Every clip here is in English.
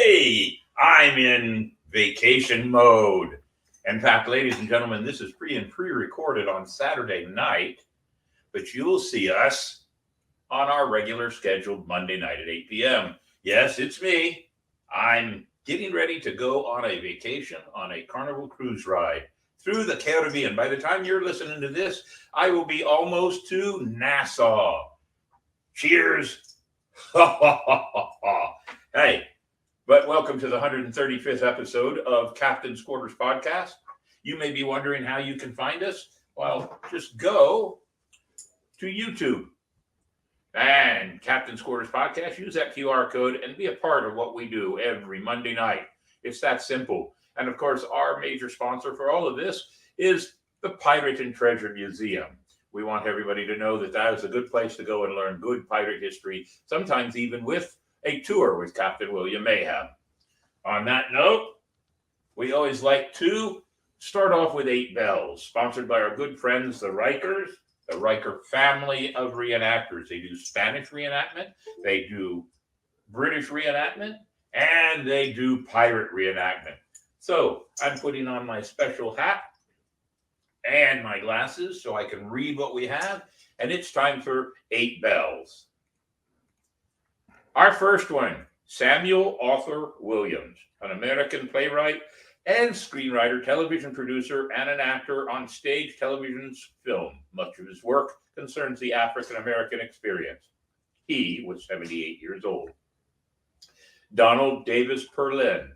Hey, I'm in vacation mode. In fact, ladies and gentlemen, this is pre-recorded on Saturday night, but you'll see us on our regular scheduled Monday night at 8 p.m. Yes, it's me. I'm getting ready to go on a vacation on a Carnival cruise ride through the Caribbean. By the time you're listening to this, I will be almost to Nassau. Cheers. Hey, but welcome to the 135th episode of Captain's Quarters Podcast. You may be wondering how you can find us. Well, just go to YouTube and Captain's Quarters Podcast. Use that QR code and be a part of what we do every Monday night. It's that simple. And of course, our major sponsor for all of this is the Pirate and Treasure Museum. We want everybody to know that that is a good place to go and learn good pirate history, sometimes even with a tour with Captain William Mayhem. On that note, we always like to start off with 8 Bells, sponsored by our good friends, the Rikers, the Riker family of reenactors. They do Spanish reenactment, they do British reenactment, and they do pirate reenactment. So I'm putting on my special hat and my glasses so I can read what we have, and it's time for 8 Bells. Our first one, Samuel Arthur Williams, an American playwright and screenwriter, television producer, and an actor on stage, television, film. Much of his work concerns the African American experience. He was 78 years old. Donald Davis Perlin,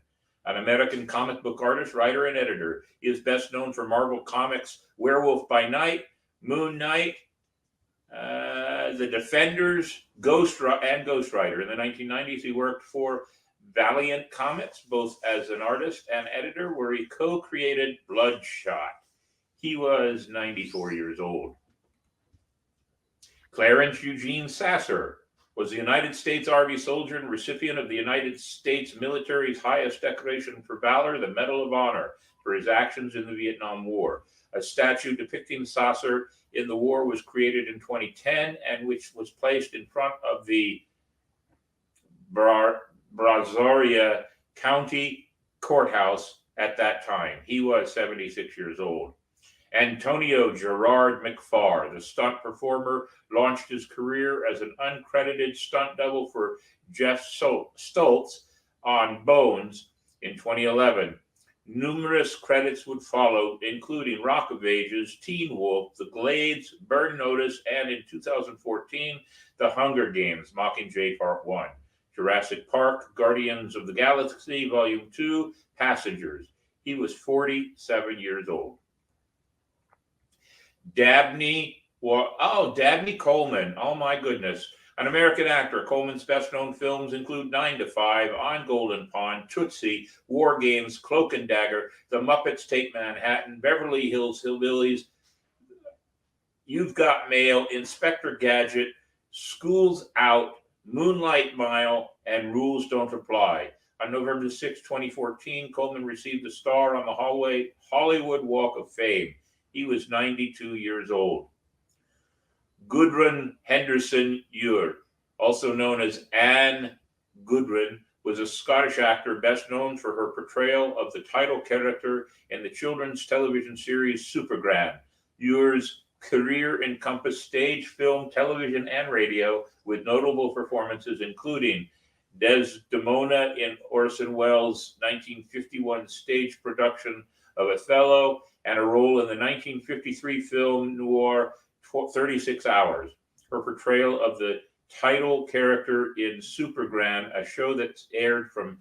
an American comic book artist, writer, and editor. He is best known for Marvel Comics' Werewolf by Night, Moon Knight, The Defenders, Ghost Rider. In the 1990s, he worked for Valiant Comics, both as an artist and editor, where he co-created Bloodshot. He was 94 years old. Clarence Eugene Sasser was a United States Army soldier and recipient of the United States military's highest decoration for valor, the Medal of Honor, for his actions in the Vietnam War. A statue depicting Sasser in the war was created in 2010 and which was placed in front of the Brazoria County Courthouse at that time. He was 76 years old. Antonio Gerard McFarr, the stunt performer, launched his career as an uncredited stunt double for Jeff Stoltz on Bones in 2011. Numerous credits would follow, including Rock of Ages, Teen Wolf, The Glades, Burn Notice, and in 2014, The Hunger Games, Mockingjay Part 1, Jurassic Park, Guardians of the Galaxy, Volume 2, Passengers. He was 47 years old. Dabney Coleman. Oh my goodness. An American actor. Coleman's best known films include 9 to 5, On Golden Pond, Tootsie, War Games, Cloak and Dagger, The Muppets Take Manhattan, Beverly Hills Hillbillies, You've Got Mail, Inspector Gadget, School's Out, Moonlight Mile, and Rules Don't Apply. On November 6, 2014, Coleman received a star on the Hollywood Walk of Fame. He was 92 years old. Gudrun Henderson Ure, also known as Anne Gudrun, was a Scottish actor best known for her portrayal of the title character in the children's television series Supergran. Ure's career encompassed stage, film, television, and radio, with notable performances including Desdemona in Orson Welles' 1951 stage production of Othello, and a role in the 1953 film noir 36 Hours. Her portrayal of the title character in Supergran, a show that aired from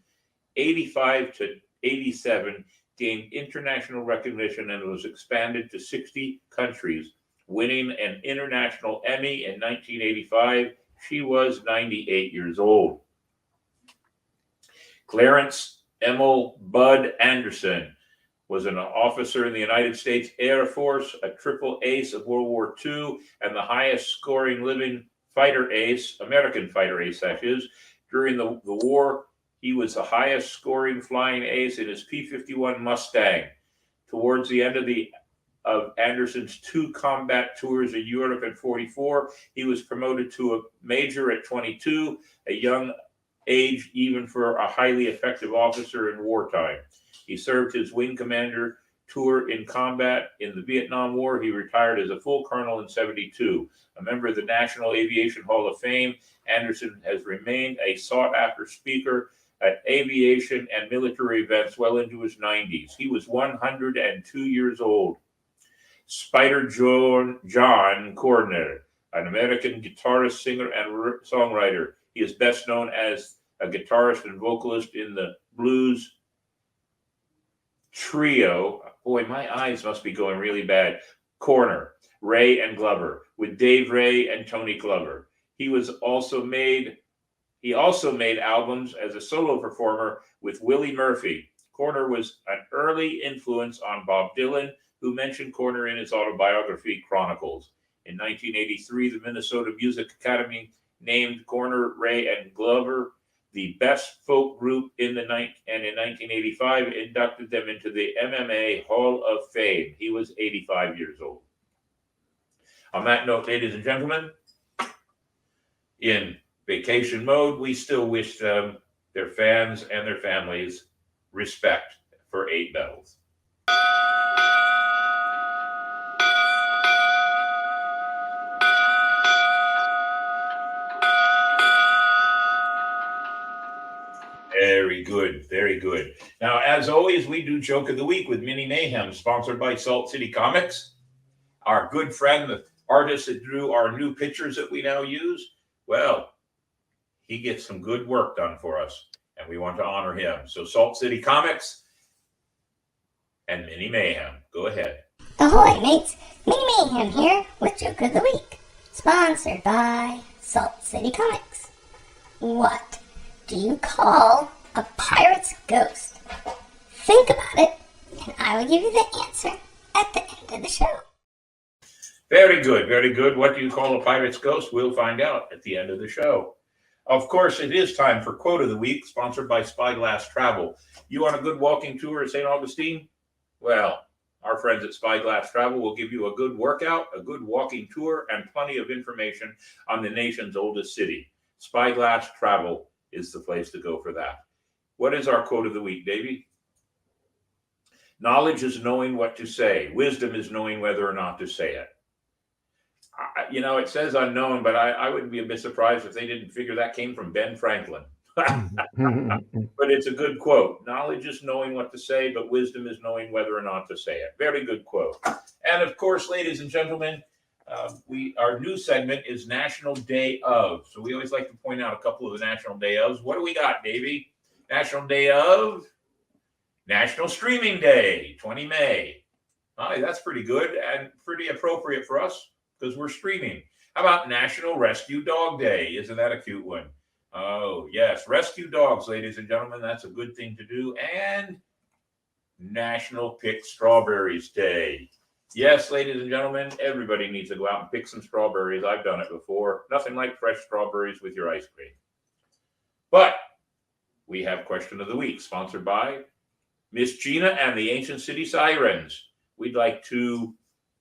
85 to 87, gained international recognition and was expanded to 60 countries, winning an international Emmy in 1985. She was 98 years old. Clarence Emil Bud Anderson was an officer in the United States Air Force, a triple ace of World War II, and the highest scoring living fighter ace, American fighter ace that is. During the war, he was the highest scoring flying ace in his P-51 Mustang. Towards the end of Anderson's 2 combat tours in Europe at 44, he was promoted to a major at 22, a young age even for a highly effective officer in wartime. He served his wing commander tour in combat in the Vietnam War. He retired as a full colonel in 72. A member of the National Aviation Hall of Fame, Anderson has remained a sought-after speaker at aviation and military events well into his 90s. He was 102 years old. Spider John Cordner, an American guitarist, singer, and songwriter. He is best known as a guitarist and vocalist in the blues trio. Boy, my eyes must be going really bad. Corner, Ray and Glover, with Dave Ray and Tony Glover. He also made albums as a solo performer with Willie Murphy. Corner was an early influence on Bob Dylan, who mentioned Corner in his autobiography, Chronicles. In 1983, the Minnesota Music Academy named Corner, Ray, and Glover the best folk group and in 1985 inducted them into the MMA Hall of Fame. He was 85 years old. On that note, ladies and gentlemen, in vacation mode, we still wish them, their fans, and their families respect for 8 bells. Very good, very good. Now, as always, we do Joke of the Week with Mini Mayhem, sponsored by Salt City Comics. Our good friend, the artist that drew our new pictures that we now use, well, he gets some good work done for us, and we want to honor him. So Salt City Comics and Mini Mayhem, go ahead. Ahoy, mates! Mini Mayhem here with Joke of the Week, sponsored by Salt City Comics. What do you call a pirate's ghost? Think about it, and I will give you the answer at the end of the show. Very good, very good. What do you call a pirate's ghost? We'll find out at the end of the show. Of course, it is time for Quote of the Week, sponsored by Spyglass Travel. You want a good walking tour at St. Augustine? Well, our friends at Spyglass Travel will give you a good workout, a good walking tour, and plenty of information on the nation's oldest city. Spyglass Travel is the place to go for that. What is our quote of the week, Davey? Knowledge is knowing what to say. Wisdom is knowing whether or not to say it. It says unknown, but I wouldn't be a bit surprised if they didn't figure that came from Ben Franklin. But it's a good quote. Knowledge is knowing what to say, but wisdom is knowing whether or not to say it. Very good quote. And of course, ladies and gentlemen, our new segment is National Day of. So we always like to point out a couple of the National Day ofs. What do we got, Davey? National Day of National Streaming Day, 20 May. That's pretty good and pretty appropriate for us because we're streaming. How about National Rescue Dog Day? Isn't that a cute one? Oh, yes. Rescue dogs, ladies and gentlemen. That's a good thing to do. And National Pick Strawberries Day. Yes, ladies and gentlemen, everybody needs to go out and pick some strawberries. I've done it before. Nothing like fresh strawberries with your ice cream. But we have Question of the Week, sponsored by Miss Gina and the Ancient City Sirens. We'd like to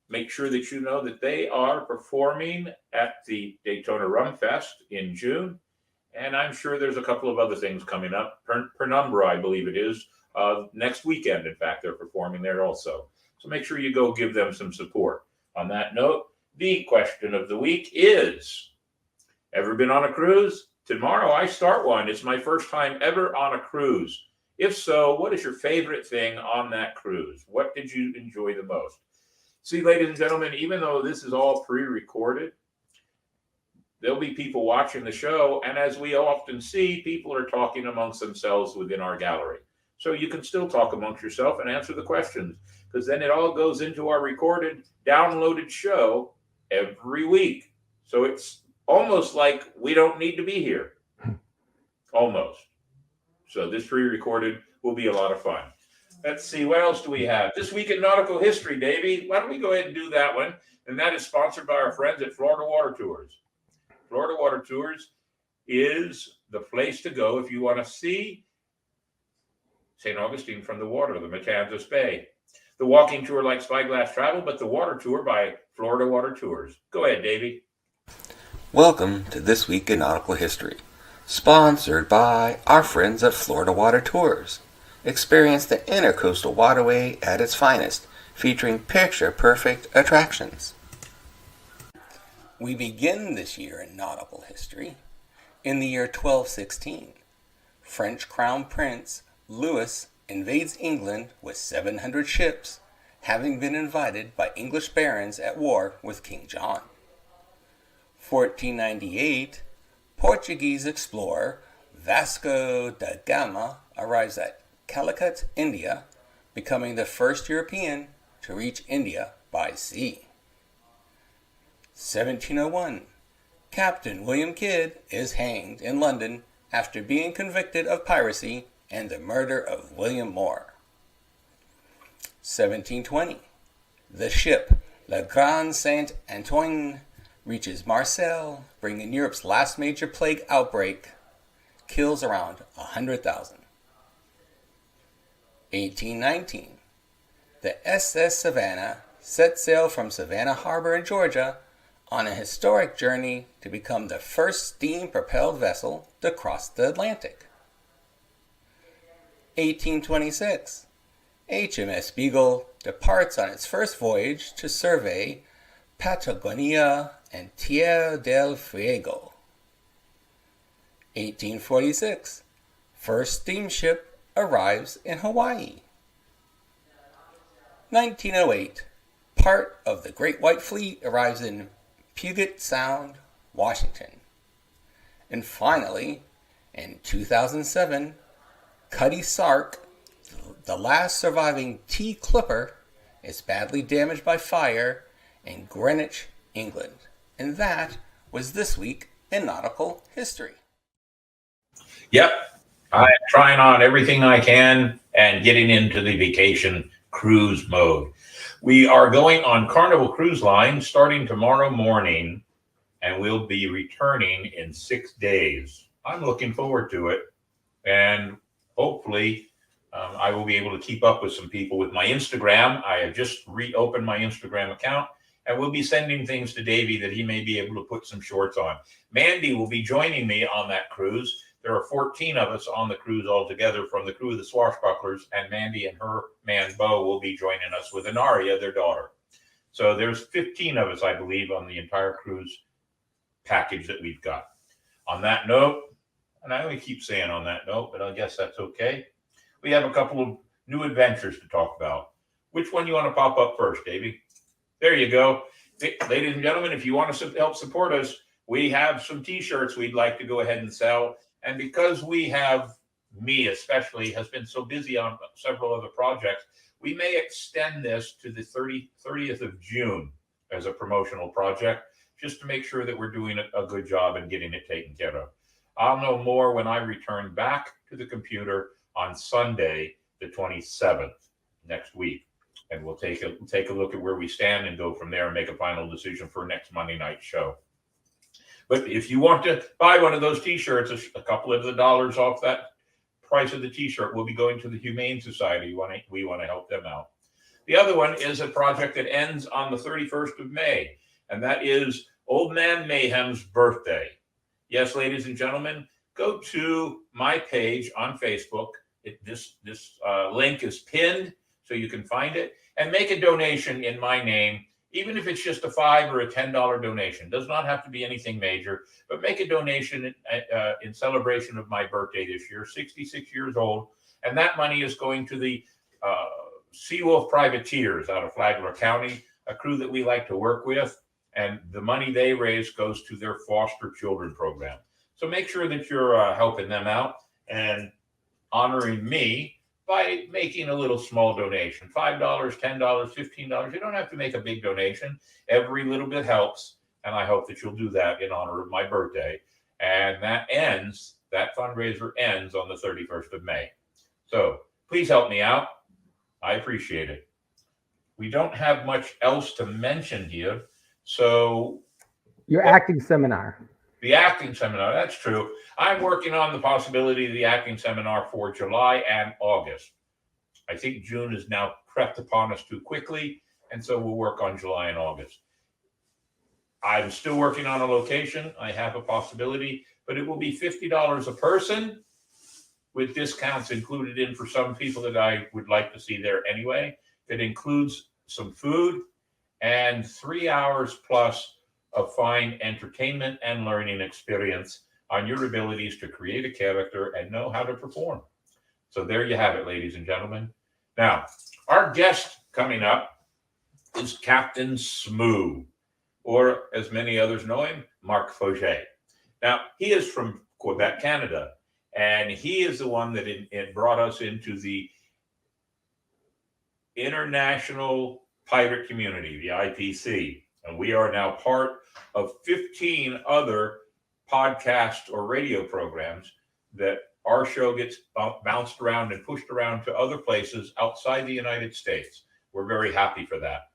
make sure that you know that they are performing at the Daytona Rum Fest in June. And I'm sure there's a couple of other things coming up. Penumbra, I believe it is, next weekend. In fact, they're performing there also. So make sure you go give them some support. On that note, the question of the week is, ever been on a cruise? Tomorrow I start one. It's my first time ever on a cruise. If so, what is your favorite thing on that cruise? What did you enjoy the most? See, ladies and gentlemen, even though this is all pre-recorded, there'll be people watching the show. And as we often see, people are talking amongst themselves within our gallery. So you can still talk amongst yourself and answer the questions, because then it all goes into our recorded, downloaded show every week. So it's almost like we don't need to be here. Almost. So this pre-recorded will be a lot of fun. Let's see, what else do we have? This Week in Nautical History, Davey. Why don't we go ahead and do that one? And that is sponsored by our friends at Florida Water Tours. Florida Water Tours is the place to go if you want to see St. Augustine from the water, the Matanzas Bay. The walking tour like Spyglass Travel, but the water tour by Florida Water Tours. Go ahead, Davey. Welcome to This Week in Nautical History, Sponsored by our friends at Florida Water Tours. Experience the Intercoastal Waterway at its finest, featuring picture-perfect attractions. We begin this year in nautical history. In the year 1216, French Crown Prince Louis invades England with 700 ships, having been invited by English barons at war with King John. 1498, Portuguese explorer Vasco da Gama arrives at Calicut, India, becoming the first European to reach India by sea. 1701, Captain William Kidd is hanged in London after being convicted of piracy and the murder of William Moore. 1720, the ship Le Grand Saint Antoine reaches Marseille, bringing Europe's last major plague outbreak, kills around 100,000. 1819, the SS Savannah set sail from Savannah Harbor in Georgia on a historic journey to become the first steam-propelled vessel to cross the Atlantic. 1826, HMS Beagle departs on its first voyage to survey Patagonia and Tierra del Fuego. 1846, first steamship arrives in Hawaii. 1908, part of the Great White Fleet arrives in Puget Sound, Washington. And finally, in 2007, Cutty Sark, the last surviving tea clipper, is badly damaged by fire in Greenwich, England. And that was this week in nautical history. Yep. I'm trying on everything I can and getting into the vacation cruise mode. We are going on Carnival Cruise Line starting tomorrow morning, and we'll be returning in 6 days. I'm looking forward to it, and hopefully I will be able to keep up with some people with my Instagram. I have just reopened my Instagram account, and we'll be sending things to Davey that he may be able to put some shorts on. Mandy will be joining me on that cruise. There are 14 of us on the cruise altogether from the crew of the Swashbucklers, and Mandy and her man, Bo, will be joining us with Inaria, their daughter. So there's 15 of us, I believe, on the entire cruise package that we've got. On that note, and I only keep saying on that note, but I guess that's okay, we have a couple of new adventures to talk about. Which one you want to pop up first, Davey? There you go. Ladies and gentlemen, if you want to help support us, we have some t-shirts we'd like to go ahead and sell. And because me especially, has been so busy on several other projects, we may extend this to the 30th of June as a promotional project, just to make sure that we're doing a good job and getting it taken care of. I'll know more when I return back to the computer on Sunday, the 27th, next week. And we'll take a look at where we stand and go from there and make a final decision for next Monday night show. But if you want to buy one of those t-shirts, a couple of the dollars off that price of the t-shirt will be going to the Humane Society. We want to help them out. The other one is a project that ends on the 31st of May, and that is Old Man Mayhem's birthday. Yes, ladies and gentlemen, go to my page on Facebook. This link is pinned so you can find it, and make a donation in my name. Even if it's just a $5 or a $10 donation, does not have to be anything major, but make a donation in celebration of my birthday this year, 66 years old. And that money is going to the Seawolf Privateers out of Flagler County, a crew that we like to work with. And the money they raise goes to their foster children program. So make sure that you're helping them out and honoring me by making a little small donation, $5, $10, $15. You don't have to make a big donation. Every little bit helps. And I hope that you'll do that in honor of my birthday. And that fundraiser ends on the 31st of May. So please help me out. I appreciate it. We don't have much else to mention here. So your acting seminar. The acting seminar, that's true. I'm working on the possibility of the acting seminar for July and August. I think June is now crept upon us too quickly, and so we'll work on July and August. I'm still working on a location. I have a possibility, but it will be $50 a person with discounts included in for some people that I would like to see there anyway. It includes some food and 3 hours plus of fine entertainment and learning experience on your abilities to create a character and know how to perform. So there you have it, ladies and gentlemen. Now, our guest coming up is Captain Smoo, or as many others know him, Mark Fauget. Now, he is from Quebec, Canada, and he is the one that it brought us into the International Pirate Community, the IPC. And we are now part of 15 other podcast or radio programs that our show gets bounced around and pushed around to other places outside the United States. We're very happy for that.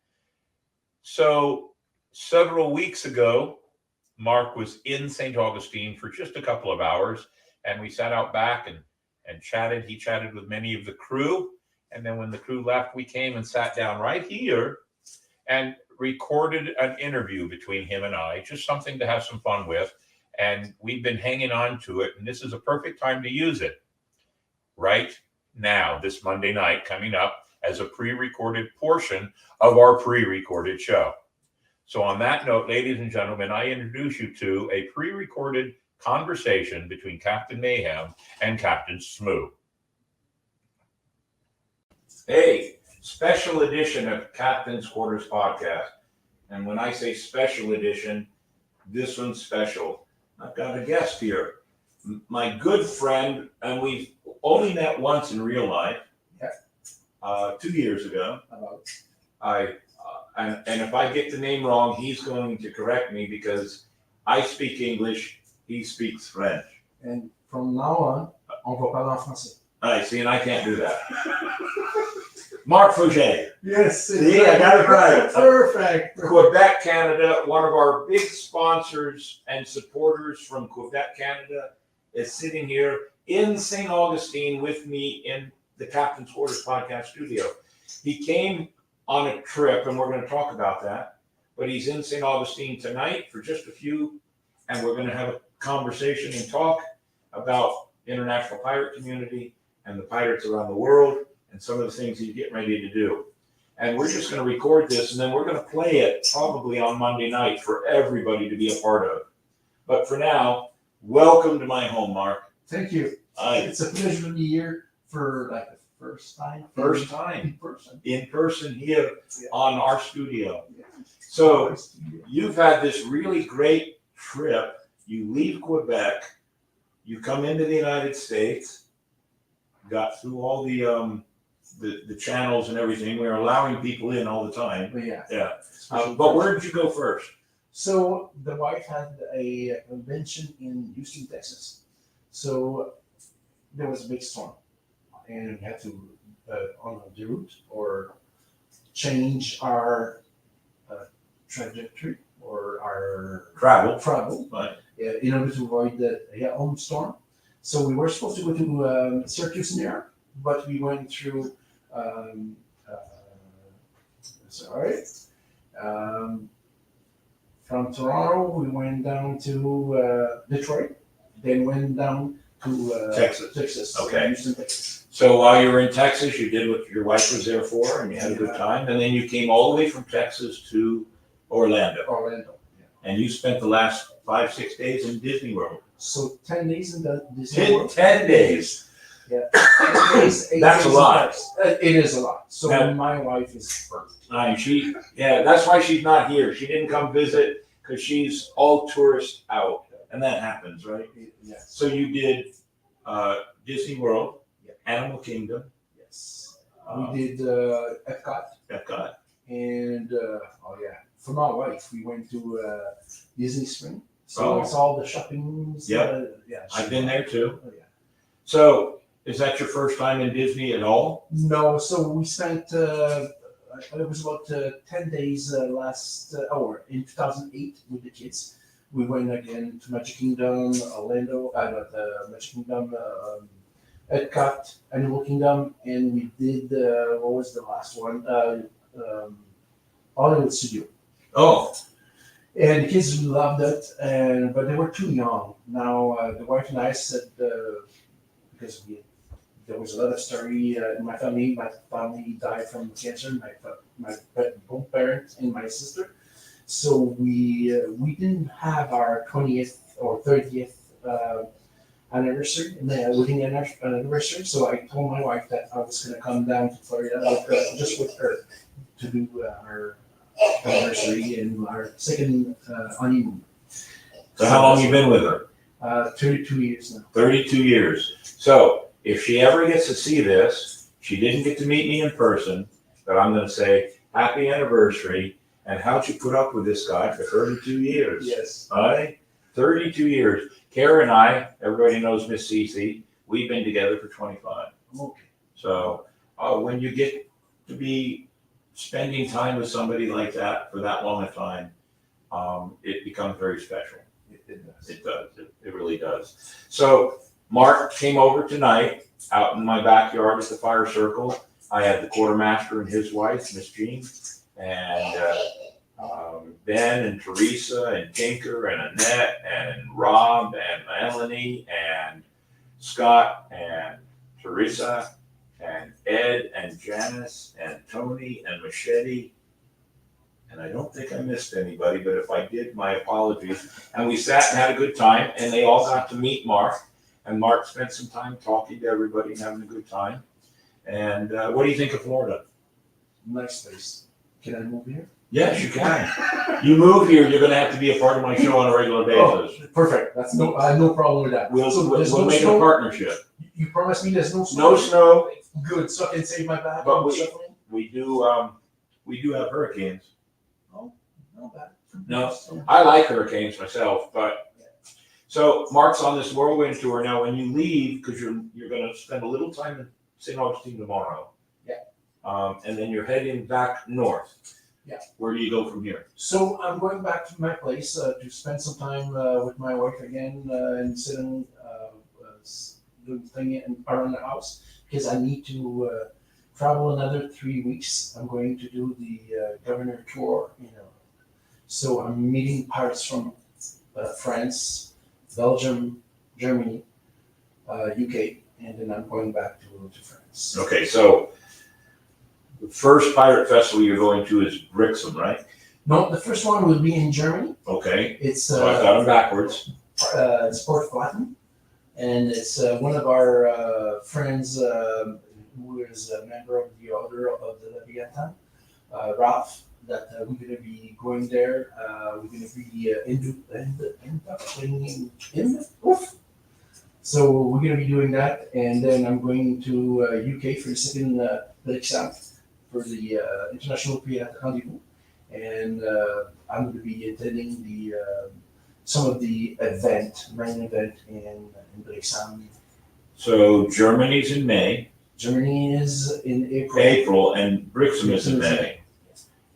So several weeks ago, Mark was in St. Augustine for just a couple of hours, and we sat out back and chatted. He chatted with many of the crew. And then when the crew left, we came and sat down right here and recorded an interview between him and I, just something to have some fun with. And we've been hanging on to it. And this is a perfect time to use it right now, this Monday night coming up as a pre-recorded portion of our pre-recorded show. So on that note, ladies and gentlemen, I introduce you to a pre-recorded conversation between Captain Mayhem and Captain Smoo. Hey, special edition of Captain's Quarters podcast. And when I say special edition, this one's special. I've got a guest here, my good friend, and we've only met once in real life. 2 years ago. And if I get the name wrong, he's going to correct me because I speak English, he speaks French. And from now on va parler en français. I see, and I can't do that. Mark Fauget. Yes. See, I got it right. Perfect. Quebec, Canada, one of our big sponsors and supporters from Quebec, Canada, is sitting here in St. Augustine with me in the Captain's Quarters podcast studio. He came on a trip, and we're going to talk about that, but he's in St. Augustine tonight for just a few, and we're going to have a conversation and talk about international pirate community and the pirates around the world and some of the things he's getting ready to do. And we're just going to record this, and then we're going to play it probably on Monday night for everybody to be a part of. But for now, welcome to my home, Mark. Thank you. It's a pleasure to be here for like the first time. In person here on our studio. Yeah. So you've had this really great trip. You leave Quebec, you come into the United States, got through all the channels and everything. We're allowing people in all the time. But yeah. Yeah. But where did you go first? So the wife had a convention in Houston, Texas. So there was a big storm, and we had to on the route or change our trajectory or our travel Right. in order to avoid the home storm. So we were supposed to go to Syracuse, New York, but we went through. From Toronto, we went down to Detroit, then went down to Texas. Okay. Houston, Texas. So while you were in Texas, you did what your wife was there for, and you had a good time. And then you came all the way from Texas to Orlando. Yeah. And you spent the last 5-6 days in Disney World. So 10 days in the Disney World. 10 days. Yeah. 10 days, 8 That's a days lot. It is a lot. So Now- my wife is first. That's why she's not here. She didn't come visit because she's all tourist out, and that happens, right? Yes. So you did Disney World, Yeah. Animal Kingdom, Yes. We did Epcot. Epcot. And for my wife, we went to Disney Spring. So Oh. it's all the shoppings. Yep. I've been there too. Oh, yeah. So is that your first time in Disney at all? No, so we spent. It was about 10 days last hour in 2008 with the kids. We went again to Magic Kingdom, Orlando. Magic Kingdom, Epcot, Animal Kingdom, and we did what was the last one? Hollywood Studio. Oh, And the kids loved it, but they were too young. Now the wife and I said, because there was a lot of story in my family. My family died from cancer. Both parents and my sister. So we didn't have our 20th or 30th anniversary, wedding anniversary. So I told my wife that I was going to come down to Florida just with her to do our anniversary and our second honeymoon. So how long you been with her? 32 years now. 32 years. So if she ever gets to see this, she didn't get to meet me in person, but I'm going to say happy anniversary. And how'd you put up with this guy for 32 years? Yes. All right? 32 years. Kara and I, everybody knows Miss Cece, we've been together for 25. Okay. So when you get to be spending time with somebody like that for that long a time, it becomes very special. It does. It does. It really does. So Mark came over tonight out in my backyard at the fire circle. I had the quartermaster and his wife, Miss Jean, and Ben and Teresa and Tinker and Annette and Rob and Melanie and Scott and Teresa and Ed and Janice and Tony and Machete. And I don't think I missed anybody, but if I did, my apologies. And we sat and had a good time, and they all got to meet Mark. And Mark spent some time talking to everybody and having a good time. And what do you think of Florida? Nice place. Can I move here? Yes, you can. You move here, you're going to have to be a part of my show on a regular basis. Oh, perfect. I have no problem with that. We'll there's no make snow? a partnership. You promise me there's no snow? No snow. Good, so I can save my back. But on we- shuffling? We do have hurricanes. Not bad. No. I like hurricanes myself, but so Mark's on this whirlwind tour now. When you leave, because you're going to spend a little time in St. Augustine tomorrow. Yeah. And then you're heading back north. Yeah. Where do you go from here? So I'm going back to my place to spend some time with my wife again and sitting doing thing around the house because I need to travel another 3 weeks. I'm going to do the governor tour, So I'm meeting pirates from France, Belgium, Germany, UK, and then I'm going back to France. Okay, so the first pirate festival you're going to is Brixham, right? No, the first one will be in Germany. Okay, It's so I've got them backwards. it's Port Flatten, and it's one of our friends who is a member of the Order of the Leviathan, Ralph. That we're going to be going there. We're going to be So we're going to be doing that, and then I'm going to UK for the second exam for the International Pirate Rendezvous, and I'm going to be attending the some of the main event in the exam. So Germany's in May. Germany is in April. April, and Brixham is in May.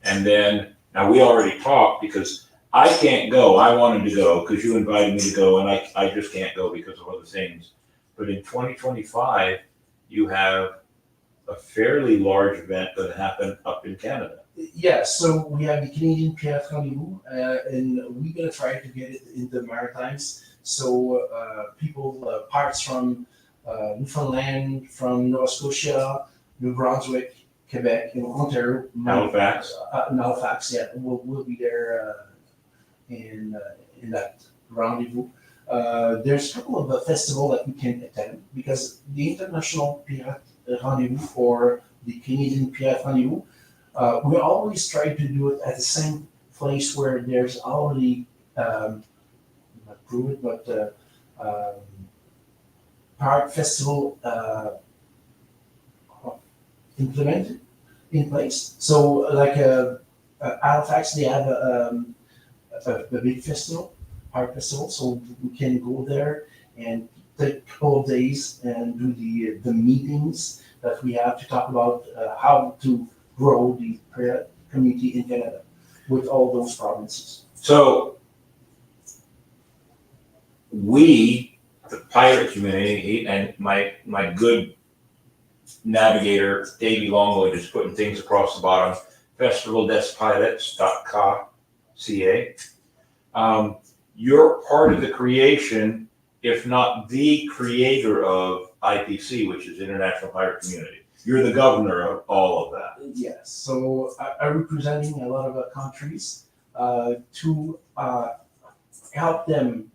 And then, now we already talked because I can't go. I wanted to go because you invited me to go, and I just can't go because of other things. But in 2025, you have a fairly large event going to happen up in Canada. Yeah, so we have the Canadian Pirate Rendezvous, and we're going to try to get it in the Maritimes. So pirates from Newfoundland, from Nova Scotia, New Brunswick, Quebec, Ontario, Halifax. yeah, we'll be there in that rendezvous. There's a couple of festivals that we can attend because the International Pirate Rendezvous or the Canadian Pirate Rendezvous, we always try to do it at the same place where there's already not proven, but pirate festival implemented in place. So like Halifax, they have a big festival, pirate festival, so we can go there and take a couple of days and do the meetings that we have to talk about how to grow the pirate community in Canada with all those provinces. So we, the pirate community, and my good navigator, Davey Longwood, is putting things across the bottom, festivaldespirates.ca. You're part of the creation, if not the creator of IPC, which is International Pirate Community. You're the governor of all of that. Yes, so I'm representing a lot of countries to help them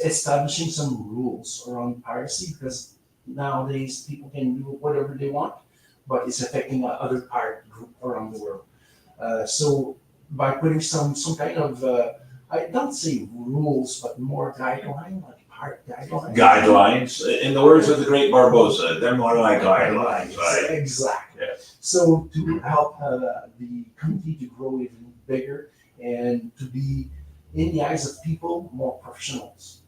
establishing some rules around piracy, because nowadays people can do whatever they want, but it's affecting other pirate group around the world. So by putting some kind of I don't say rules, but more guideline, like pirate guidelines. Guidelines, in the words of the great Barbosa, they're more like guidelines, right? Exactly. Yes. So to help the community to grow even bigger and to be, in the eyes of people, more professionals.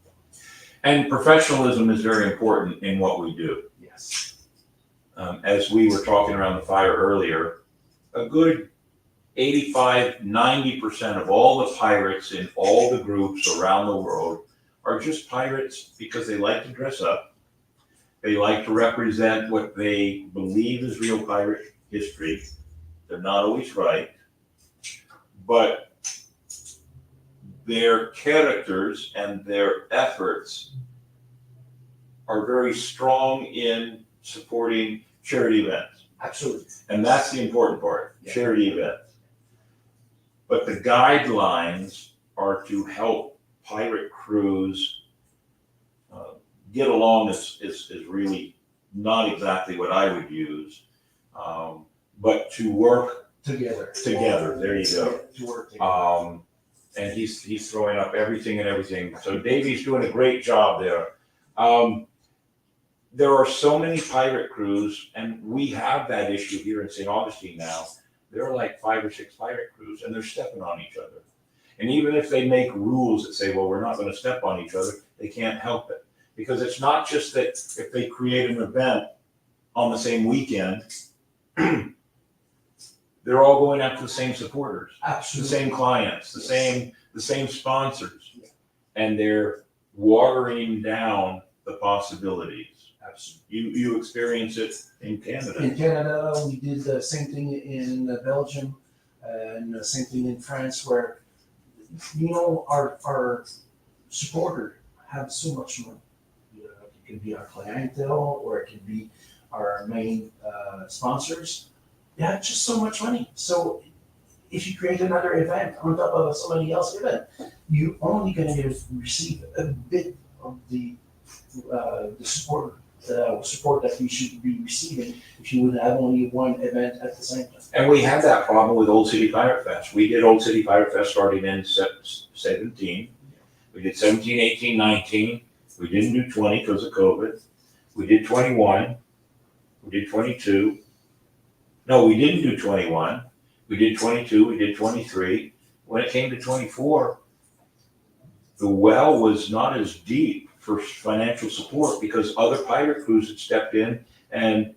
And professionalism is very important in what we do. Yes. As we were talking around the fire earlier, a good 85–90% of all the pirates in all the groups around the world are just pirates because they like to dress up. They like to represent what they believe is real pirate history. They're not always right, but their characters and their efforts are very strong in supporting charity events. Absolutely. And that's the important part, Yeah. charity events. But the guidelines are to help pirate crews get along is really not exactly what I would use, but to work Together. There you go. Yeah, to work together. And he's throwing up everything and everything. So Davey's doing a great job there. There are so many pirate crews, and we have that issue here in St. Augustine now. There are like 5 or 6 pirate crews, and they're stepping on each other. And even if they make rules that say, well, we're not going to step on each other, they can't help it. Because it's not just that if they create an event on the same weekend, they're all going after the same supporters, Absolutely. the same clients, the Yes. same sponsors, Yeah. and they're watering down the possibilities. Absolutely. You experience it in Canada. In Canada, we did the same thing in Belgium, and the same thing in France, where, our supporter have so much money. It can be our clientele, or it can be our main sponsors. They have just so much money. So if you create another event on top of somebody else's event, you're only going to receive a bit of the support that you should be receiving if you would have only one event at the same time. And we had that problem with Old City Pirate Fest. We did Old City Pirate Fest starting in 17. We did 17, 18, 19. We didn't do 20 because of COVID. We did 21. We did 22. No, we didn't do 21. We did 22. We did 23. When it came to 24, the well was not as deep for financial support because other pirate crews had stepped in, and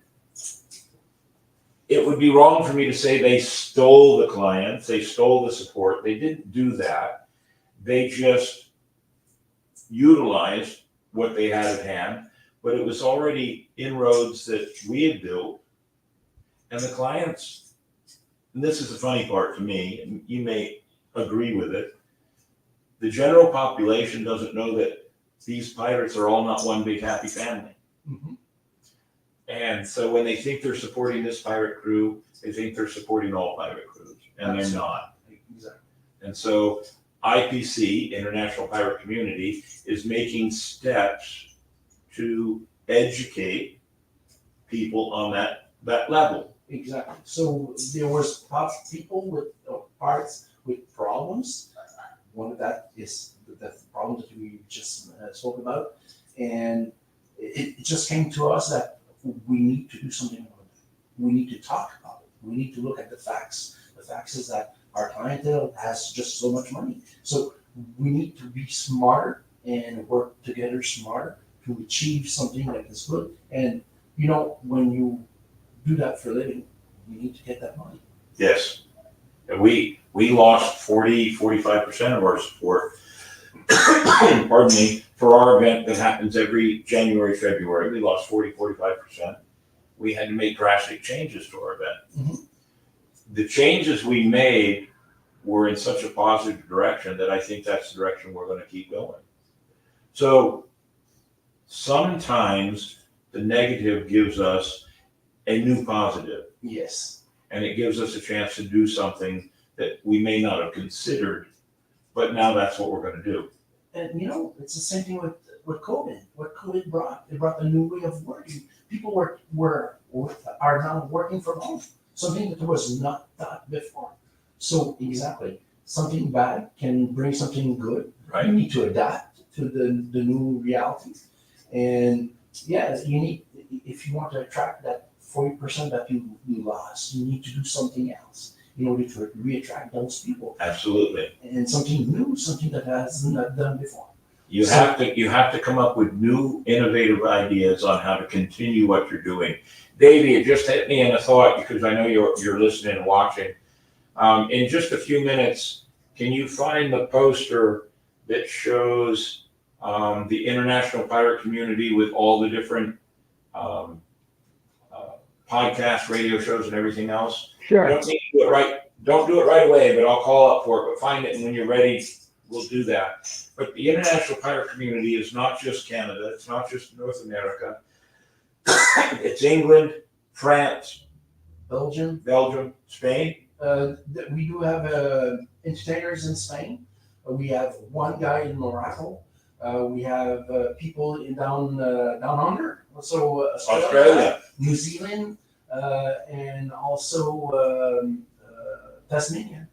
it would be wrong for me to say they stole the clients, they stole the support. They didn't do that. They just utilized what they had at hand, but it was already inroads that we had built, and the clients, and this is the funny part to me, and you may agree with it, the general population doesn't know that these pirates are all not one big happy family. Mm-hmm. And so when they think they're supporting this pirate crew, they think they're supporting all pirate crews, and they're not. Exactly. And so IPC, International Pirate Community, is making steps to educate people on that level. Exactly. So there was people with parts with problems. One of that is the problem that we just spoke about, and it just came to us that we need to do something about it. We need to talk about it. We need to look at the facts. The facts is that our clientele has just so much money. So we need to be smarter and work together smarter to achieve something that is good. And when you do that for a living, you need to get that money. Yes. And we lost 45% of our support, pardon me, for our event that happens every January, February. We lost 45%. We had to make drastic changes to our event. Mhm. The changes we made we're in such a positive direction that I think that's the direction we're going to keep going. So sometimes the negative gives us a new positive, Yes. and it gives us a chance to do something that we may not have considered, but now that's what we're going to do. And it's the same thing with COVID. What COVID brought, it brought a new way of working. People are now working from home, something that was not thought before. So exactly, something bad can bring something good. Right. You need to adapt to the new reality. And yeah, you need, if you want to attract that 40% that you lost, you need to do something else in order to reattract those people. Absolutely. And something new, something that has not done before. You have to come up with new innovative ideas on how to continue what you're doing. Davey, it just hit me in a thought because I know you're listening and watching. In just a few minutes, can you find the poster that shows the international pirate community with all the different podcasts, radio shows, and everything else? Sure. I don't think you do it right. Don't do it right away, but I'll call up for it. But find it, and when you're ready, we'll do that. But the international pirate community is not just Canada. It's not just North America. It's England, France, Belgium. Spain. We do have entertainers in Spain. We have one guy in Morocco. We have people down under. So Australia. New Zealand, and also Tasmania.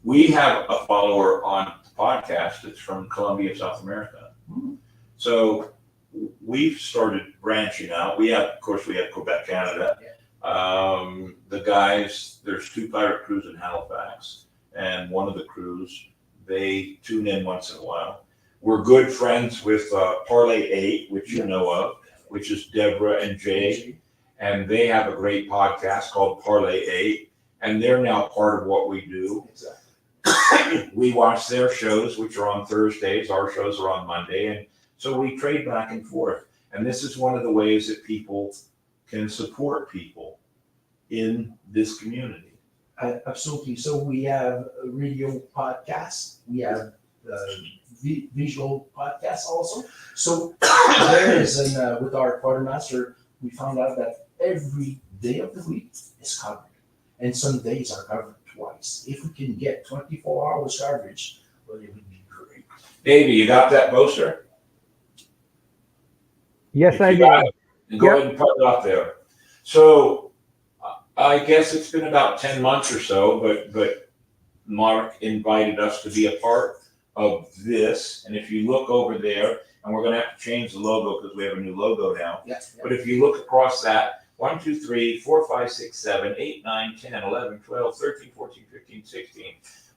We have a follower on the podcast that's from Colombia, South America. Mm-hmm. So we've started branching out. We have Quebec, Canada. Yeah. The guys, there's 2 pirate crews in Halifax, and one of the crews, they tune in once in a while. We're good friends with Parlay 8, which you know of, which is Deborah and Jay, and they have a great podcast called Parlay 8, and they're now part of what we do. Exactly. We watch their shows, which are on Thursdays. Our shows are on Monday, and so we trade back and forth. And this is one of the ways that people can support people in this community. Absolutely. So we have a radio podcasts. We have visual podcasts also. So there is, and with our quartermaster, we found out that every day of the week is covered, and some days are covered twice. If we can get 24 hours coverage, well, it would be great. Davey, you got that poster? Yes, If I you do. got it, then go Yep. ahead and put it up there. So I guess it's been about 10 months or so, but Mark invited us to be a part of this. And if you look over there, and we're going to have to change the logo because we have a new logo now. Yeah. But if you look across that, 1, 2, 3, 4, 5, 6, 7, 8, 9, 10, 11, 12, 13, 14, 15, 16.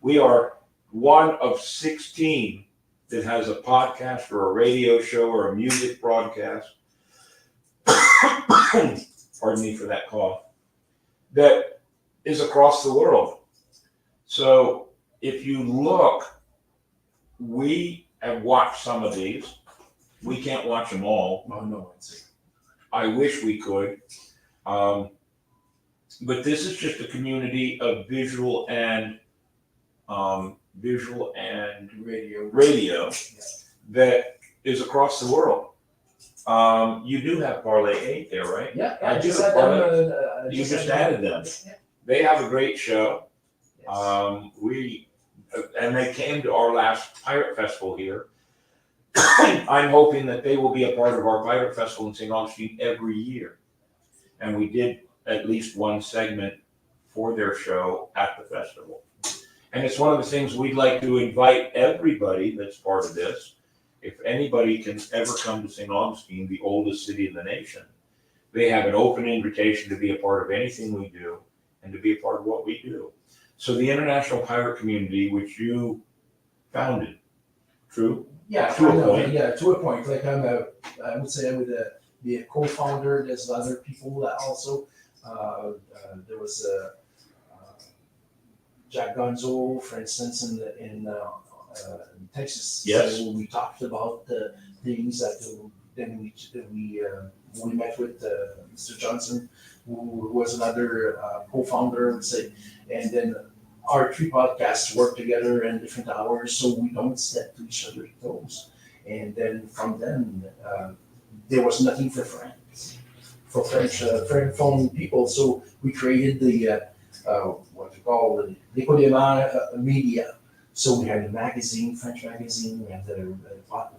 We are one of 16 that has a podcast or a radio show or a music broadcast. Pardon me for that cough. That is across the world. So if you look, we have watched some of these. We can't watch them all. Oh, no, it's I wish we could. But this is just a community of visual and radio that is across the world. You do have Parlay 8 there, right? Yeah, I just do. add them, You just added them. Yeah. They have a great show. Yes. And they came to our last Pirate Festival here. I'm hoping that they will be a part of our Pirate Festival in St. Augustine every year. And we did at least one segment for their show at the festival. And it's one of the things we'd like to invite everybody that's part of this. If anybody can ever come to St. Augustine, the oldest city in the nation, they have an open invitation to be a part of anything we do and to be a part of what we do. So the International Pirate Community, which you founded, true? Yeah, To a I know, point. yeah, to a point. Like I would say I would be a co-founder. There's other people that also. There was Jack Gonzo, for instance, in Texas. Yes. So we talked about the things that then we met with Mr. Johnson, who was another co-founder, I would say, and then our three podcasts work together in different hours, so we don't step to each other's toes. And then from then, there was nothing for Francophone people. So we created the what you call the Nicodema media. So we had a magazine, French magazine. We had the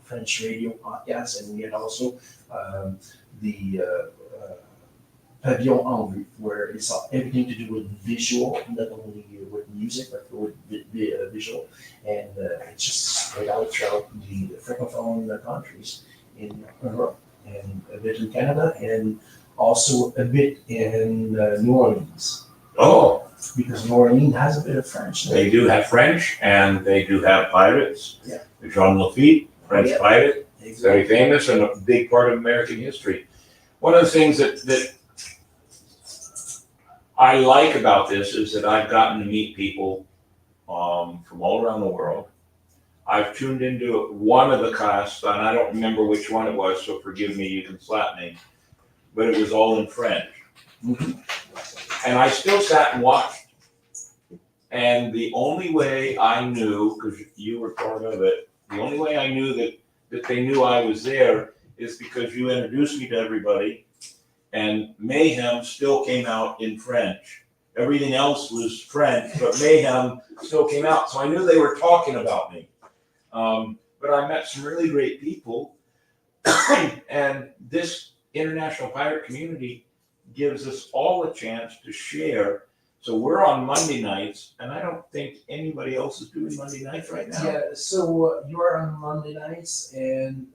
French radio podcast, and we had also the Pavillon en Vue, where it's everything to do with visual, not only with music, but with visual. And it's just spread out throughout the Francophone countries in Europe, and a bit in Canada, and also a bit in New Orleans. Oh, Because New Orleans has a bit of French. they do have French, and they do have pirates. Yeah. Jean Lafitte, French Yeah. pirate, very Exactly. famous and a big part of American history. One of the things that I like about this is that I've gotten to meet people from all around the world. I've tuned into one of the casts, and I don't remember which one it was, so forgive me, you can slap me, but it was all in French. Mhm. And I still sat and watched. And the only way I knew, because you were part of it, the only way I knew that they knew I was there is because you introduced me to everybody, and Mayhem still came out in French. Everything else was French, but Mayhem still came out. So I knew they were talking about me. But I met some really great people. And this international pirate community gives us all a chance to share. So we're on Monday nights, and I don't think anybody else is doing Monday nights right now. Yeah, so you're on Monday nights, and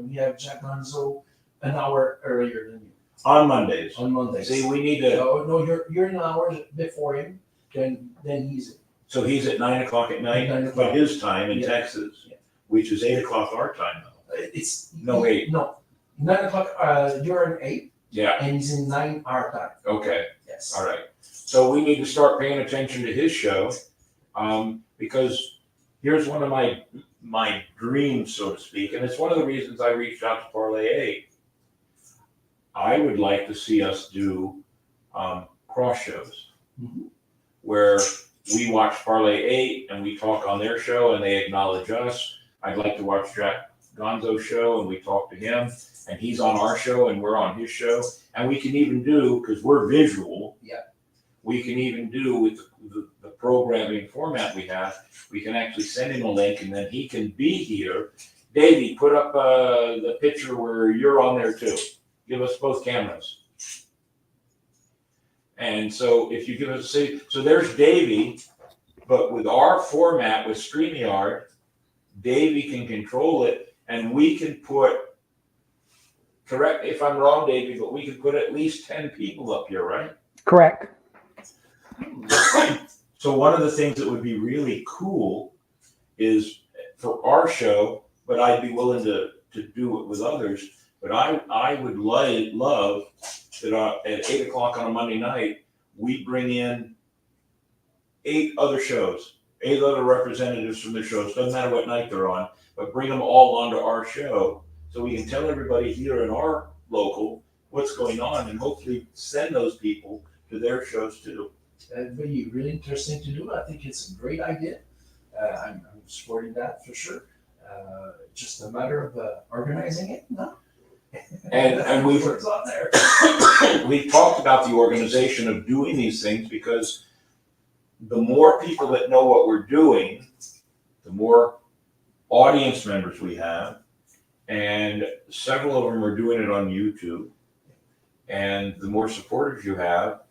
we have Jack Gonzo an hour earlier than you On Mondays. on Mondays. See, we need to. No, you're an hour before him. Then he's So he's at 9 o'clock at night, 9 o'clock. but his time in Yeah. Texas, Yeah. which is 8 o'clock our time now. It's No, 8. No, 9 o'clock. You're an 8, Yeah. and he's in 9 our time. Okay. Yes. All right. So we need to start paying attention to his show, because here's one of my dreams, so to speak, and it's one of the reasons I reached out to Parlay 8. I would like to see us do cross shows, Mhm. where we watch Parlay 8 and we talk on their show and they acknowledge us. I'd like to watch Jack Gonzo's show and we talk to him, and he's on our show and we're on his show. And we can even do, because we're visual, Yeah. we can even do with the programming format we have, we can actually send him a link and then he can be here. Davey, put up the picture where you're on there too. Give us both cameras. And so if you give us so there's Davey, but with our format with StreamYard, Davey can control it, and we can put, correct if I'm wrong, Davey, but we can put at least 10 people up here, right? Correct. So one of the things that would be really cool is for our show, but I'd be willing to do it with others. But I would love that at 8 o'clock on a Monday night, we bring in 8 other shows, 8 other representatives from the shows. Doesn't matter what night they're on, but bring them all onto our show so we can tell everybody here in our local what's going on, and hopefully send those people to their shows too. That'd be really interesting to do. I think it's a great idea. I'm supporting that for sure. Just a matter of organizing it, no? And we've It's on there. we've talked about the organization of doing these things, because the more people that know what we're doing, the more audience members we have, and several of them are doing it on YouTube. And the more supporters you have,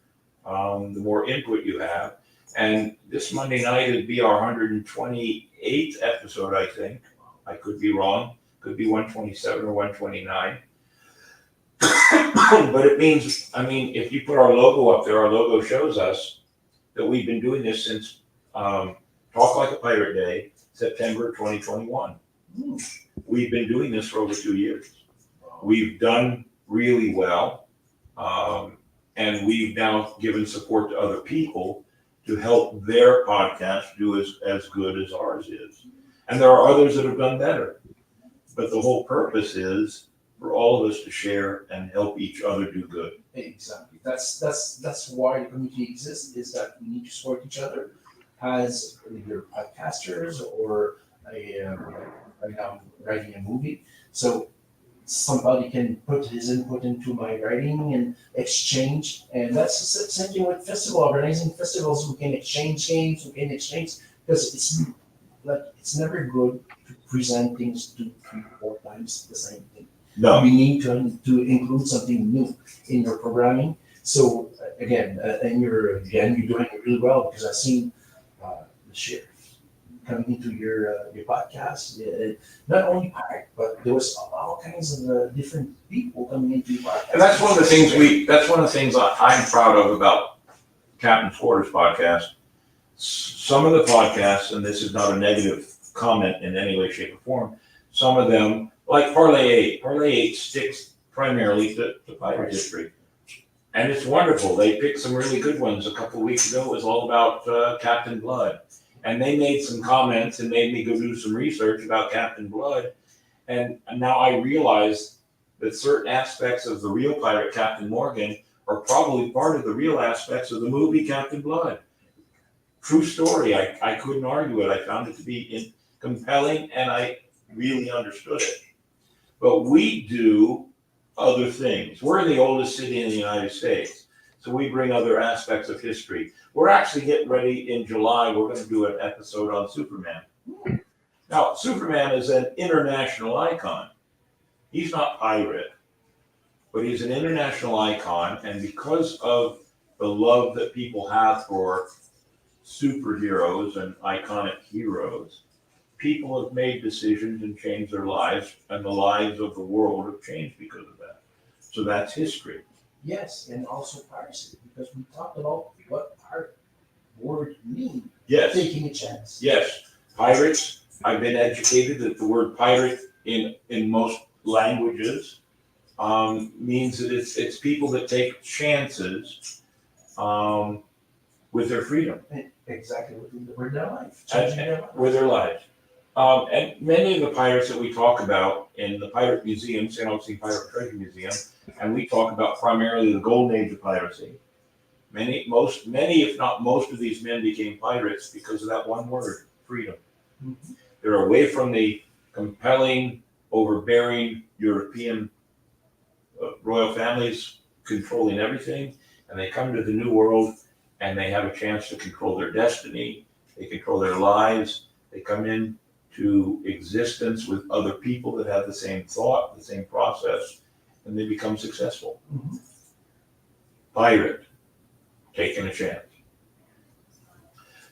the more input you have. And this Monday night would be our 128th episode, I think. I could be wrong. Could be 127 or 129. But it means, if you put our logo up there, our logo shows us that we've been doing this since Talk Like a Pirate Day, September 2021. We've been doing this for over 2 years. We've done really well. And we've now given support to other people to help their podcast do as good as ours is. And there are others that have done better. But the whole purpose is for all of us to share and help each other do good. Exactly. That's why the community exists, is that we need to support each other. as either podcasters or right now I'm writing a movie. So somebody can put his input into my writing and exchange. And that's the same thing with festival, organizing festivals. We can exchange games, we can exchange, because it's never good to present things 2, 3, 4 times the same thing. No. We need to include something new in your programming. So again, you're doing it really well, because I've seen the share coming into your podcast. Not only Pirate, but there was all kinds of different people coming into your podcast. And that's one of the things I'm proud of about Captain's Quarters podcast. Some of the podcasts, and this is not a negative comment in any way, shape, or form, some of them, like Parlay 8 sticks primarily to pirate history. And it's wonderful. They picked some really good ones. A couple of weeks ago, it was all about Captain Blood. And they made some comments and made me go do some research about Captain Blood. And now I realize that certain aspects of the real pirate, Captain Morgan, are probably part of the real aspects of the movie Captain Blood. True story. I couldn't argue it. I found it to be compelling, and I really understood it. But we do other things. We're the oldest city in the United States, so we bring other aspects of history. We're actually getting ready in July. We're going to do an episode on Superman. Now, Superman is an international icon. He's not pirate, but he's an international icon, and because of the love that people have for superheroes and iconic heroes, people have made decisions and changed their lives, and the lives of the world have changed because of that. So that's history. Yes, and also piracy, because we talked about what pirate word means. Yes. Taking a chance. Yes. Pirates. I've been educated that the word pirate in most languages means that it's people that take chances with their freedom. Exactly, with their life. And- Changing their life. with their lives. And many of the pirates that we talk about in the Pirate Museum, St. Augustine Pirate Treasure Museum, and we talk about primarily the golden age of piracy. Many, if not most of these men became pirates because of that one word, freedom. Mhm. They're away from the compelling, overbearing European royal families controlling everything, and they come to the New World and they have a chance to control their destiny, they control their lives, they come into existence with other people that have the same thought, the same process, and they become successful. Mhm. Pirate, taking a chance.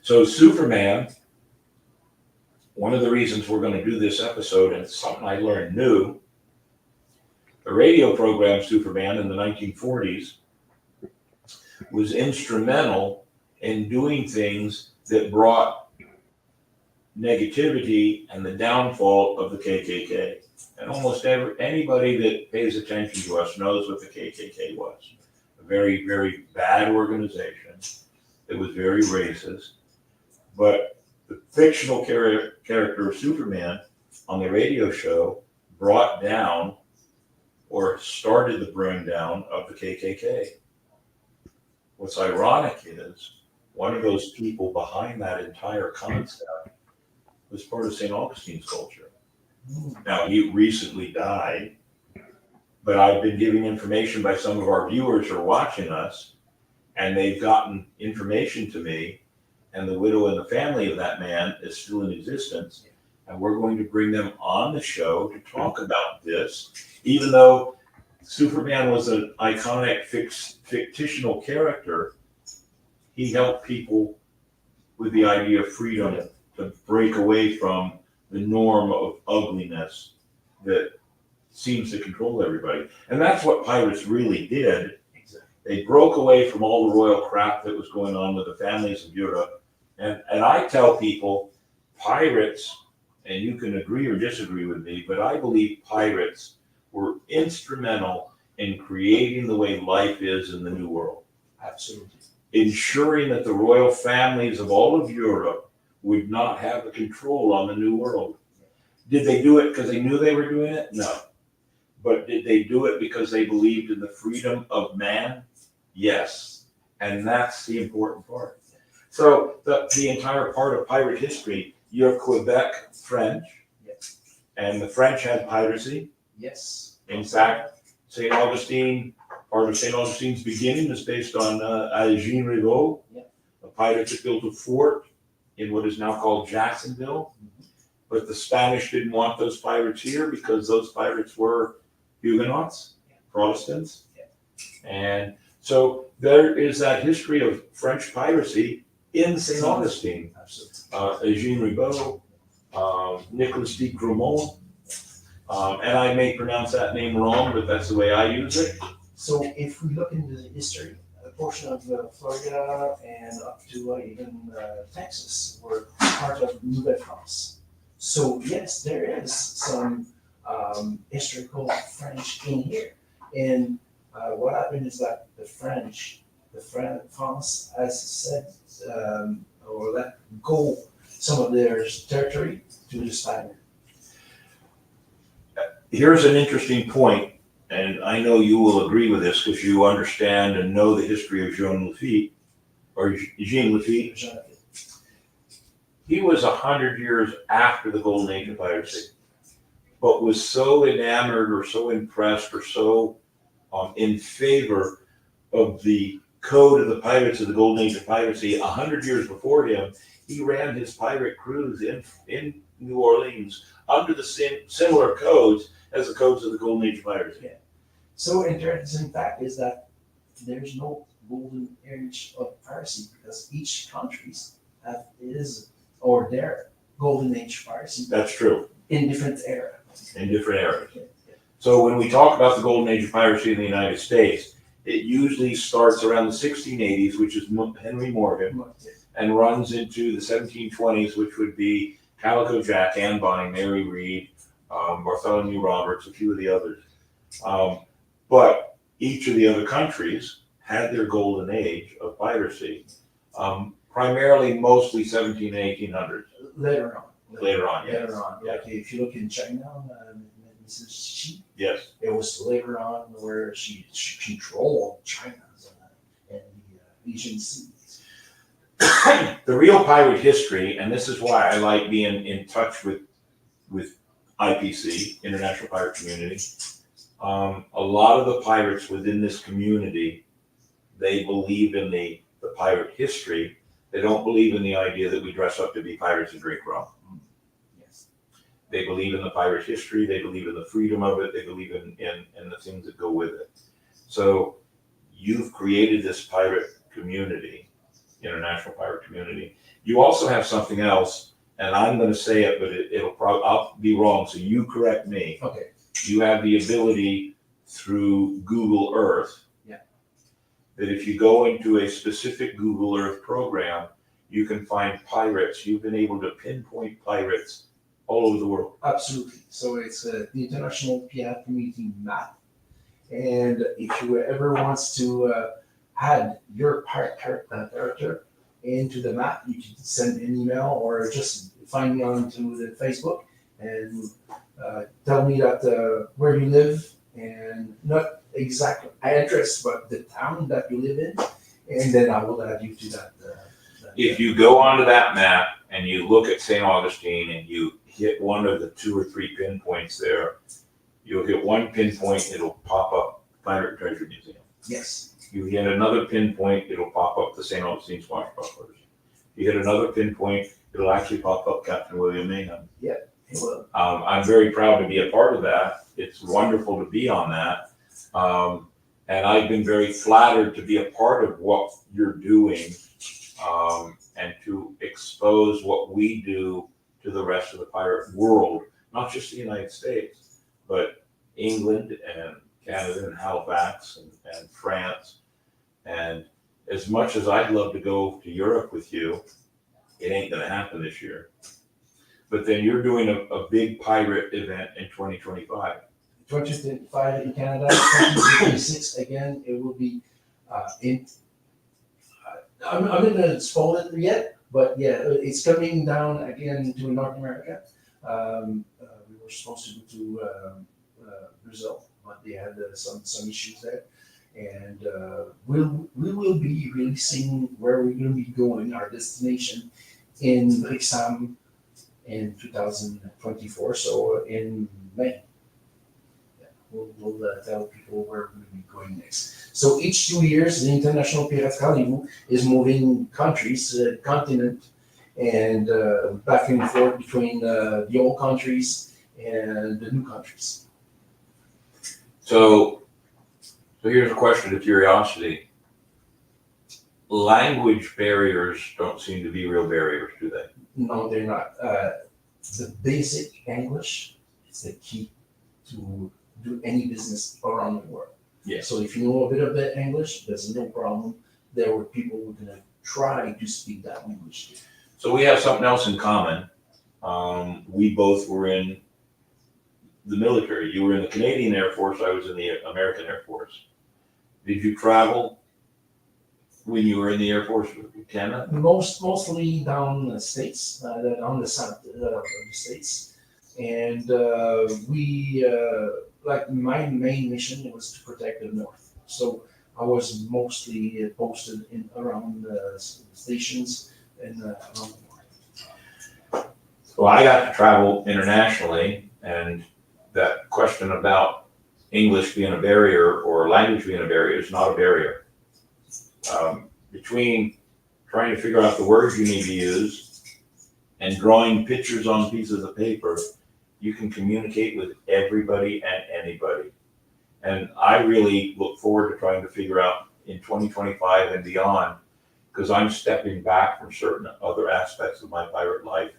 So Superman, one of the reasons we're going to do this episode, and it's something I learned new, the radio program Superman in the 1940s was instrumental in doing things that brought negativity and the downfall of the KKK. And almost anybody that pays attention to us knows what the KKK was. A very, very bad organization. It was very racist. But the fictional character of Superman on the radio show brought down or started the bring down of the KKK. What's ironic is one of those people behind that entire concept was part of St. Augustine's culture. Now, he recently died, but I've been giving information by some of our viewers who are watching us, and they've gotten information to me, and the widow and the family of that man is still in existence, and we're going to bring them on the show to talk about this, even though Superman was an iconic fictional character. He helped people with the idea of freedom to break away from the norm of ugliness that seems to control everybody. And that's what pirates really did. They broke away from all the royal crap that was going on with the families of Europe. And I tell people, pirates, and you can agree or disagree with me, but I believe pirates were instrumental in creating the way life is in the New World. Absolutely. Ensuring that the royal families of all of Europe would not have the control on the New World. Did they do it because they knew they were doing it? No. But did they do it because they believed in the freedom of man? Yes. And that's the important part. So the entire part of pirate history, you have Quebec French, Yes. and the French had piracy. Yes. In fact, St. Augustine, part of St. Augustine's beginning is based on Jean Rigaud, Yeah. a pirate that built a fort in what is now called Jacksonville. But the Spanish didn't want those pirates here because those pirates were Huguenots, Protestants. And so there is that history of French piracy in St. Augustine. Absolutely. Jean Rigaud, Nicolas de Gramont, and I may pronounce that name wrong, but that's the way I use it. So if we look into the history, a portion of Florida and up to even Texas were part of Nouvelle-France. So yes, there is some historical French in here. And what happened is that France has said or let go some of their territory to the Spaniard. Here's an interesting point, and I know you will agree with this because you understand and know the history of Jean Lafitte, or Jean Lafitte. He was 100 years after the Golden Age of piracy, but was so enamored or so impressed or so in favor of the code of the pirates of the Golden Age of piracy. 100 years before him, he ran his pirate cruise in New Orleans under the similar codes as the codes of the Golden Age of piracy. Yeah. So interesting fact is that there's no golden age of piracy because each country's have his or their golden age piracy That's true, in different era. in different eras. Yeah. So when we talk about the Golden Age of piracy in the United States, it usually starts around the 1680s, which is Henry Morgan, and runs into the 1720s, which would be Calico Jack, Anne Bonny, Mary Read, Bartholomew Roberts, a few of the others. But each of the other countries had their golden age of piracy, primarily mostly 17 and 1800s. Later on. Later on, yes. Later on. Like if you look in China, Mrs. Xi, Yes. it was later on where she controlled China and the Asian Sea. The real pirate history, and this is why I like being in touch with IPC, International Pirate Community. A lot of the pirates within this community, they believe in the pirate history. They don't believe in the idea that we dress up to be pirates and drink rum. Yes. They believe in the pirate history. They believe in the freedom of it. They believe in the things that go with it. So you've created this pirate community, international pirate community. You also have something else, and I'm going to say it, but it'll probably, I'll be wrong, so you correct me. Okay. You have the ability through Google Earth. Yeah. That if you go into a specific Google Earth program, you can find pirates. You've been able to pinpoint pirates all over the world. Absolutely. So it's the International Pirate Community map. And if you ever wants to add your pirate character into the map, you can send an email or just find me onto the Facebook and tell me that where you live and not exact address, but the town that you live in, and then I will add you to that. If you go onto that map and you look at St. Augustine and you hit one of the 2 or 3 pinpoints there, you'll hit one pinpoint, it'll pop up Pirate Treasure Museum. Yes. You hit another pinpoint, it'll pop up the St. Augustine Swashbucklers. You hit another pinpoint, it'll actually pop up Captain William Mayhem. Yeah, it will. I'm very proud to be a part of that. It's wonderful to be on that. And I've been very flattered to be a part of what you're doing, and to expose what we do to the rest of the pirate world, not just the United States, but England and Canada and Halifax and France. And as much as I'd love to go to Europe with you, it ain't gonna happen this year. But then you're doing a big pirate event in 2025. 2025 in Canada, 2026 again, it will be in. I'm not gonna spoil it yet, but yeah, it's coming down again to North America. We were supposed to go to Brazil, but they had some issues there, and we will be releasing where we're going to be going, our destination, in exam in 2024. So in May, yeah, we'll tell people where we're going to be going next. So each 2 years, the International Pirates Rendezvous is moving countries, continent, and back and forth between the old countries and the new countries. So here's a question of curiosity. Language barriers don't seem to be real barriers, do they? No, they're not. The basic English is the key to do any business around the world. Yeah. So if you know a bit of the English, there's no problem. There were people who are gonna try to speak that language. So we have something else in common. We both were in the military. You were in the Canadian Air Force. I was in the American Air Force. Did you travel when you were in the Air Force with Canada? Mostly down the states, on the south of the states, and we like my main mission was to protect the north. So I was mostly posted in around stations and around the north. Well, I got to travel internationally, and that question about English being a barrier or language being a barrier is not a barrier. Between trying to figure out the words you need to use and drawing pictures on pieces of paper, you can communicate with everybody and anybody. And I really look forward to trying to figure out in 2025 and beyond, because I'm stepping back from certain other aspects of my pirate life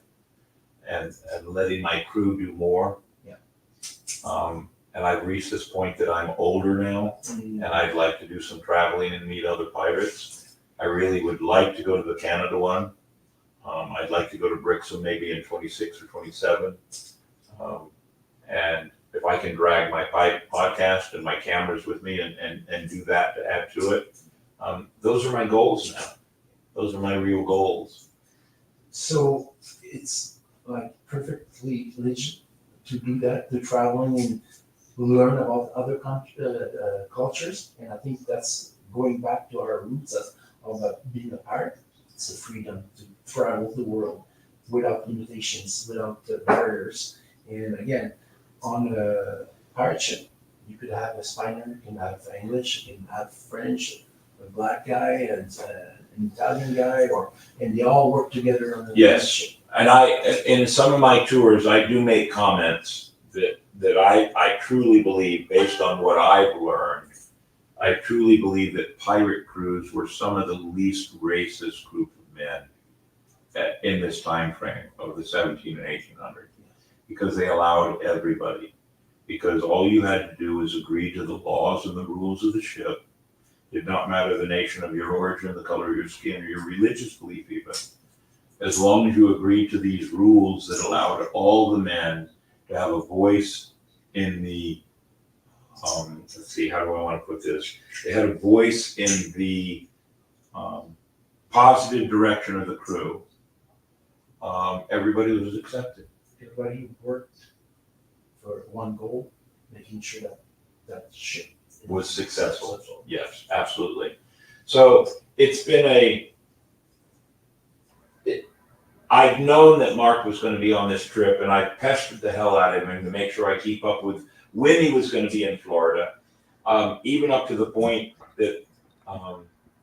and letting my crew do more. Yeah. And I've reached this point that I'm older now, and I'd like to do some traveling and meet other pirates. I really would like to go to the Canada one. I'd like to go to Brixham maybe in 26 or 27. And if I can drag my podcast and my cameras with me and do that to add to it, those are my goals now. Those are my real goals. So it's like perfectly legit to do that, to traveling and learn about other cultures. And I think that's going back to our roots of being a pirate. It's the freedom to travel the world without limitations, without barriers. And again, on a pirate ship, you could have a Spaniard, you can have English, you can have French, a black guy, and an Italian guy, and they all work together on the Yes. ship. And in some of my tours, I do make comments that I truly believe, based on what I've learned, I truly believe that pirate crews were some of the least racist group of men in this time frame of the 17 and 1800s, because they allowed everybody. Because all you had to do was agree to the laws and the rules of the ship. It did not matter the nation of your origin, the color of your skin, or your religious belief even. As long as you agreed to these rules that allowed all the men to have a voice in the, let's see, how do I want to put this? They had a voice in the positive direction of the crew. Everybody was accepted. Everybody worked for one goal, making sure that ship Was successful. Yes, absolutely. So it's been I've known that Mark was going to be on this trip, and I pestered the hell out of him to make sure I keep up with when he was going to be in Florida, even up to the point that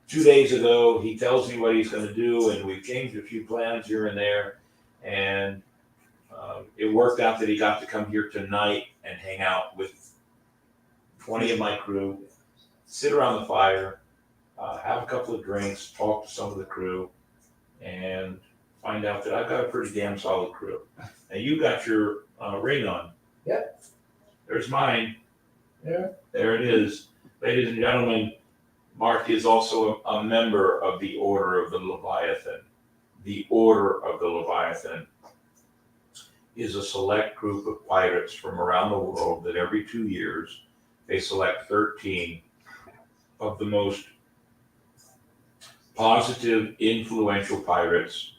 2 days ago he tells me what he's going to do, and we've changed a few plans here and there, and it worked out that he got to come here tonight and hang out with 20 of my crew, sit around the fire, have a couple of drinks, talk to some of the crew, and find out that I've got a pretty damn solid crew. Now you got your ring on. Yep. There's mine. Yeah. There it is. Ladies and gentlemen, Mark is also a member of the Order of the Leviathan. The Order of the Leviathan is a select group of pirates from around the world that every 2 years they select 13 of the most positive, influential pirates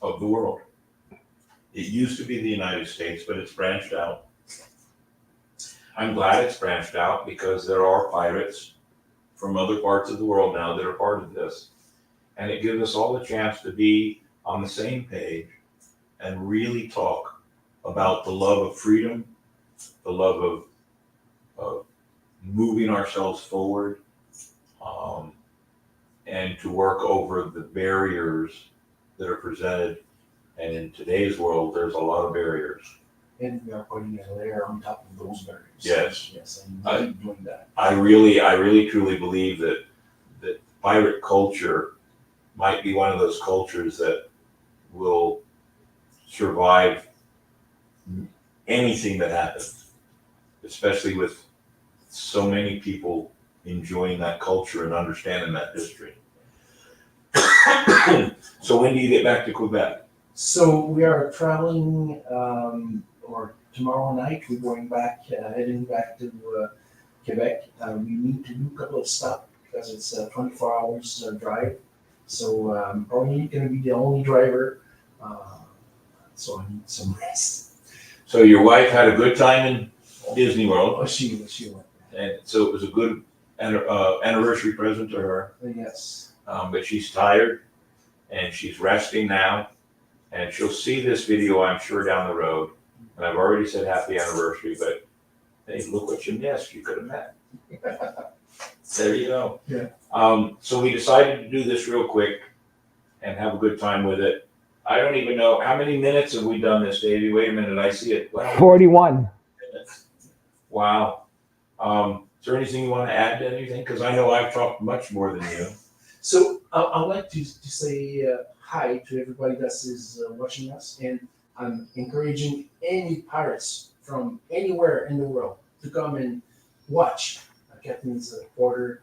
of the world. It used to be the United States, but it's branched out. I'm glad it's branched out because there are pirates from other parts of the world now that are part of this. And it gives us all the chance to be on the same page and really talk about the love of freedom, the love of moving ourselves forward, and to work over the barriers that are presented. And in today's world, there's a lot of barriers. And we are putting a layer on top of those barriers. Yes. Yes, and we keep doing that. I really truly believe that pirate culture might be one of those cultures that will survive anything that happens, especially with so many people enjoying that culture and understanding that history. So when do you get back to Quebec? So we are traveling, or tomorrow night we're going back, heading back to Quebec. We need to do a couple of stops because it's a 24 hours drive. So I'm probably going to be the only driver. So I need some rest. So your wife had a good time in Disney World, Oh, she went. and so it was a good anniversary present to her. Yes. But she's tired and she's resting now, and she'll see this video, I'm sure, down the road. And I've already said happy anniversary, but hey, look what you missed. You could have met. There you go. Yeah. So we decided to do this real quick and have a good time with it. I don't even know how many minutes have we done this, Davey. Wait a minute, I see it. Wow. 41. Wow. Is there anything you want to add to anything? Because I know I've talked much more than you. So I'd like to say hi to everybody that is watching us, and I'm encouraging any pirates from anywhere in the world to come and watch Captain's Quarter,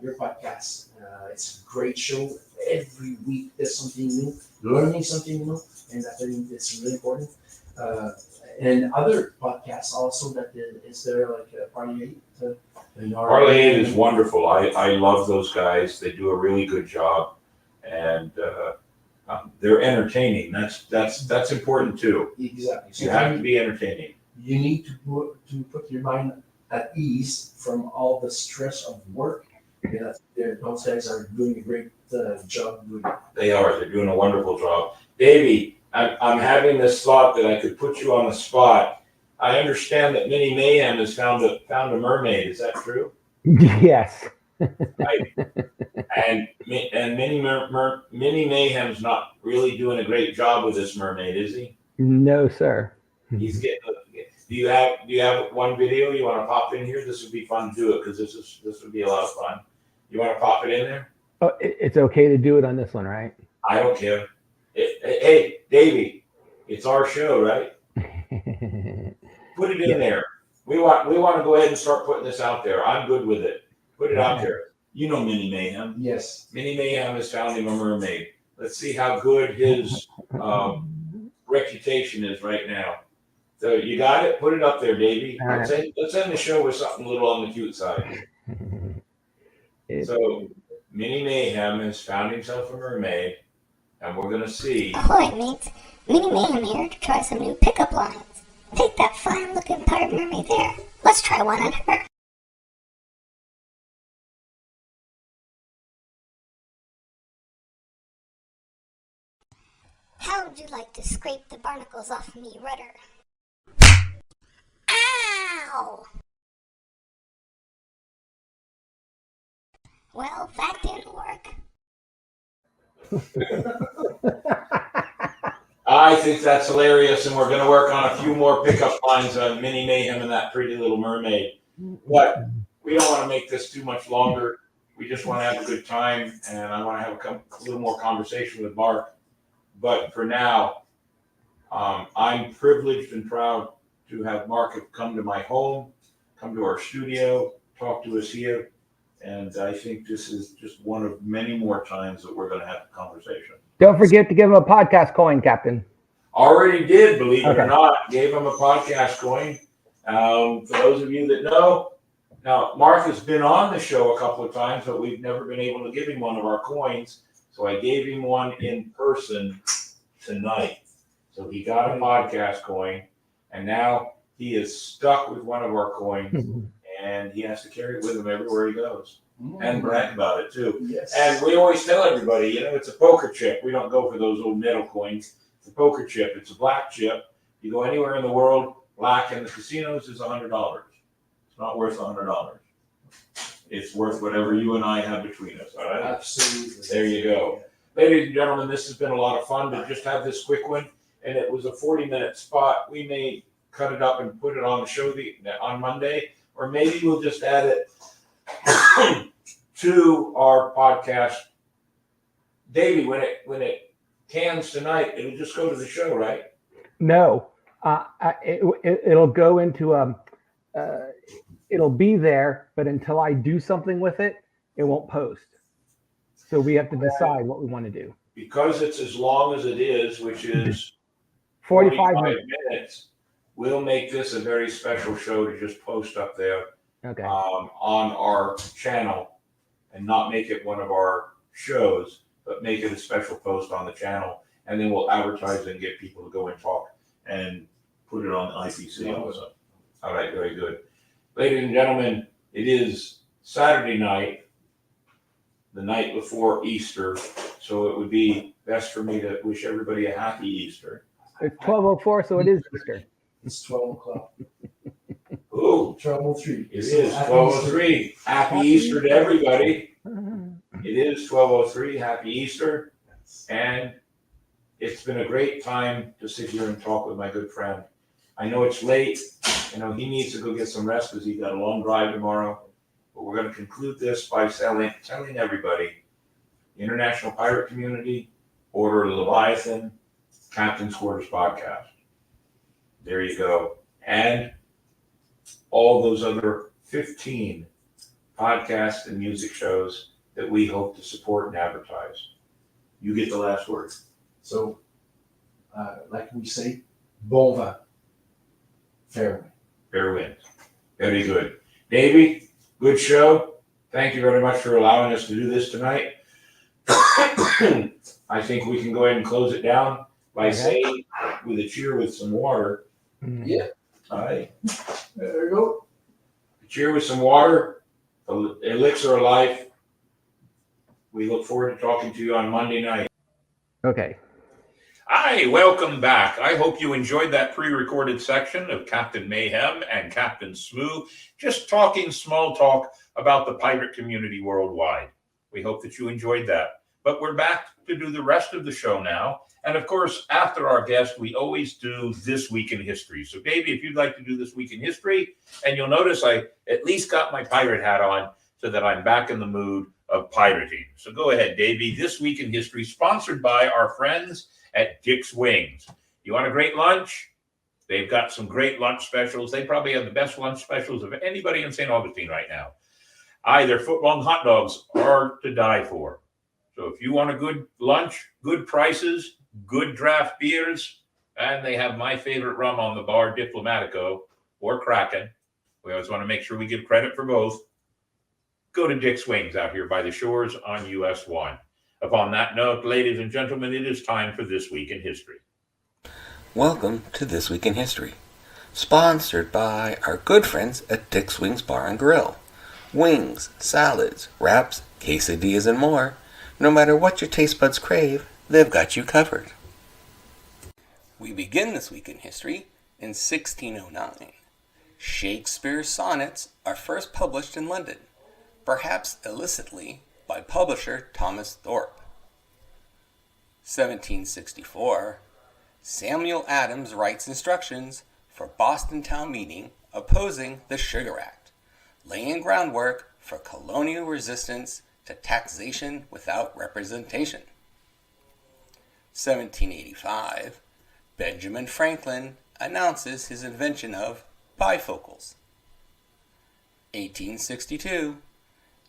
your podcast. It's a great show. Every week there's something new, learning something new, and I think it's really important. And other podcasts also that is there, like Party 8. Parlay 8 is wonderful. I love those guys. They do a really good job, and they're entertaining. That's important too. Exactly. So You have to be entertaining. you need to put your mind at ease from all the stress of work. Yeah, those guys are doing a great job doing it. They are. They're doing a wonderful job. Davey, I'm having this thought that I could put you on the spot. I understand that Minnie Mayhem has found a mermaid. Is that true? Yes. Right. And Minnie Mayhem's not really doing a great job with this mermaid, is he? No, sir. He's getting. Do you have one video you want to pop in here? This would be fun to do it because this would be a lot of fun. You want to pop it in there? Oh, it's okay to do it on this one, right? I don't care. Hey, Davey, it's our show, right? Put it in there. We want to go ahead and start putting this out there. I'm good with it. Put it out there. You know Minnie Mayhem. Yes. Minnie Mayhem has found him a mermaid. Let's see how good his reputation is right now. So you got it? Put it up there, Davey. Let's end the show with something a little on the cute side. So Minnie Mayhem has found himself a mermaid, and we're going to see. Ahoy, mates. Minnie Mayhem here to try some new pickup lines. Take that fine-looking pirate mermaid there. Let's try one on her. How would you like to scrape the barnacles off me, rudder? Ow! Well, that didn't work. I think that's hilarious, and we're going to work on a few more pickup lines on Minnie Mayhem and that Pretty Little Mermaid. But we don't want to make this too much longer. We just want to have a good time, and I want to have a little more conversation with Mark. But for now, I'm privileged and proud to have Mark come to my home, come to our studio, talk to us here. And I think this is just one of many more times that we're going to have a conversation. Don't forget to give him a podcast coin, Captain. Already did, believe it or not, gave him a podcast coin. For those of you that know, now Mark has been on the show a couple of times, but we've never been able to give him one of our coins. So I gave him one in person tonight. So he got a podcast coin, and now he is stuck with one of our coins. and he has to carry it with him everywhere he goes and brag about it too. Yes. And we always tell everybody, it's a poker chip. We don't go for those old metal coins. It's a poker chip. It's a black chip. You go anywhere in the world, black in the casinos is $100. It's not worth $100. It's worth whatever you and I have between us. All right. Absolutely. There you go. Ladies and gentlemen, this has been a lot of fun to just have this quick one. And it was a 40-minute spot. We may cut it up and put it on the show on Monday, or maybe we'll just add it to our podcast. Davey, when it cans tonight, it'll just go to the show, right? No, it'll go into it'll be there, but until I do something with it, it won't post. So we have to decide what we want to do. Because it's as long as it is, which is 45 minutes, we'll make this a very special show to just post up there Okay. on our channel, and not make it one of our shows, but make it a special post on the channel, and then we'll advertise and get people to go and talk and put it on IPC also. All right, very good. Ladies and gentlemen, it is Saturday night, the night before Easter, so it would be best for me to wish everybody a happy Easter. It's 12:04, so it is Easter. It's 12 o'clock. Ooh, 12:03. it is 12:03. Happy Easter to everybody. It is 12:03. Happy Easter. And it's been a great time to sit here and talk with my good friend. I know it's late. He needs to go get some rest because he's got a long drive tomorrow. But we're going to conclude this by telling everybody, the international pirate community, Order of Leviathan, Captain's Quarters podcast. There you go. And all those other 15 podcasts and music shows that we hope to support and advertise. You get the last word. So, like we say, bon vent. Farewell. Fair winds. Very good. Davey, good show. Thank you very much for allowing us to do this tonight. I think we can go ahead and close it down by saying, with a cheer with some water. Yeah. All right. There you go. Cheer with some water, the elixir of life. We look forward to talking to you on Monday night. Okay. Hi, welcome back. I hope you enjoyed that pre-recorded section of Captain Mayhem and Captain Smoo, just talking small talk about the pirate community worldwide. We hope that you enjoyed that. But we're back to do the rest of the show now. And of course, after our guest, we always do This Week in History. So, Davey, if you'd like to do This Week in History, and you'll notice I at least got my pirate hat on so that I'm back in the mood of pirating. So go ahead, Davey. This Week in History, sponsored by our friends at Dick's Wings. You want a great lunch? They've got some great lunch specials. They probably have the best lunch specials of anybody in St. Augustine right now. Their foot-long hot dogs are to die for. So if you want a good lunch, good prices, good draft beers, and they have my favorite rum on the bar, Diplomatico or Kraken. We always want to make sure we give credit for both. Go to Dick's Wings out here by the shores on US 1. Upon that note, ladies and gentlemen, it is time for This Week in History. Welcome to This Week in History, sponsored by our good friends at Dick's Wings Bar and Grill. Wings, salads, wraps, quesadillas, and more. No matter what your taste buds crave, they've got you covered. We begin This Week in History in 1609. Shakespeare's sonnets are first published in London, perhaps illicitly, by publisher Thomas Thorpe. 1764. Samuel Adams writes instructions for Boston Town Meeting opposing the Sugar Act, laying groundwork for colonial resistance to taxation without representation. 1785. Benjamin Franklin announces his invention of bifocals. 1862.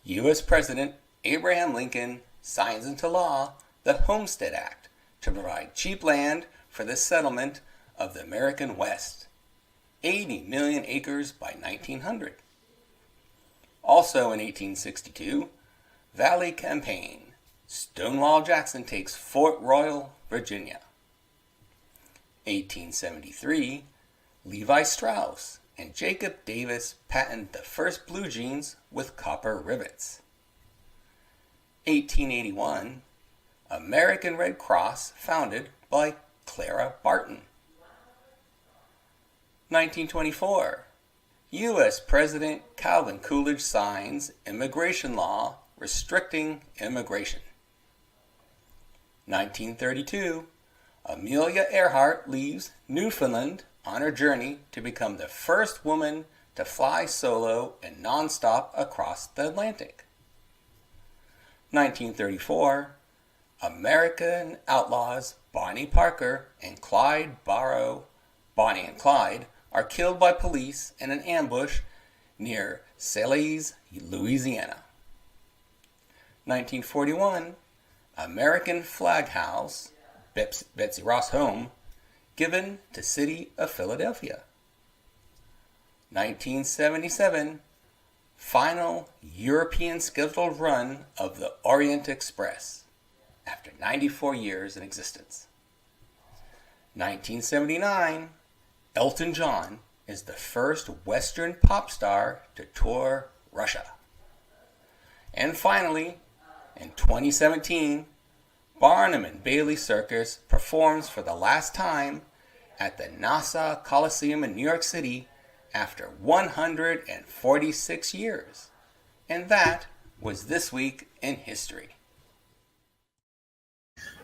U.S. President Abraham Lincoln signs into law the Homestead Act to provide cheap land for the settlement of the American West, 80 million acres by 1900. Also in 1862, Valley Campaign, Stonewall Jackson takes Fort Royal, Virginia. 1873, Levi Strauss and Jacob Davis patented the first blue jeans with copper rivets. 1881, American Red Cross founded by Clara Barton. 1924, U.S. President Calvin Coolidge signs immigration law restricting immigration. 1932, Amelia Earhart leaves Newfoundland on her journey to become the first woman to fly solo and nonstop across the Atlantic. 1934, American outlaws Bonnie Parker and Clyde Barrow, Bonnie and Clyde, are killed by police in an ambush near Salées, Louisiana. 1941, American flag house, Betsy Ross Home, given to City of Philadelphia. 1977, final European scheduled run of the Orient Express after 94 years in existence. 1979, Elton John is the first Western pop star to tour Russia. And finally, in 2017, Barnum and Bailey Circus performs for the last time at the Nassau Coliseum in New York City after 146 years. And that was This Week in History.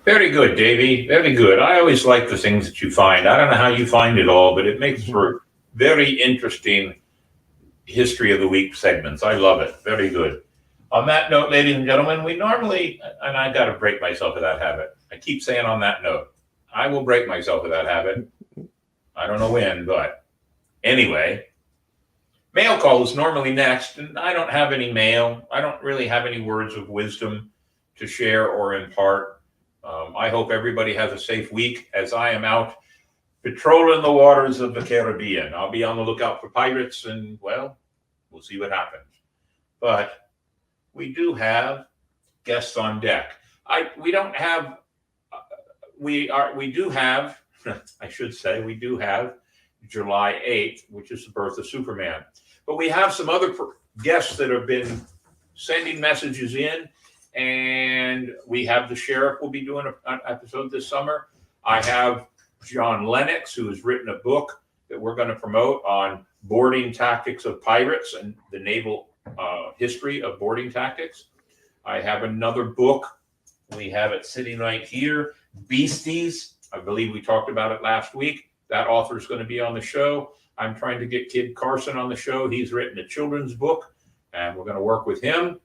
Very good, Davey. Very good. I always like the things that you find. I don't know how you find it all, but it makes for very interesting History of the Week segments. I love it. Very good. On that note, ladies and gentlemen, we normally, and I got to break myself of that habit. I keep saying on that note, I will break myself of that habit. I don't know when, but anyway, mail call is normally next, and I don't have any mail. I don't really have any words of wisdom to share or impart. I hope everybody has a safe week as I am out patrolling the waters of the Caribbean. I'll be on the lookout for pirates, and well, we'll see what happens. But we do have guests on deck. We do have I should say we do have July 8th, which is the birth of Superman. But we have some other guests that have been sending messages in, and we have the sheriff will be doing an episode this summer. I have John Lennox, who has written a book that we're going to promote on boarding tactics of pirates and the naval history of boarding tactics. I have another book. We have it sitting right here, Beasties. I believe we talked about it last week. That author is going to be on the show. I'm trying to get Kid Carson on the show. He's written a children's book, and we're going to work with him.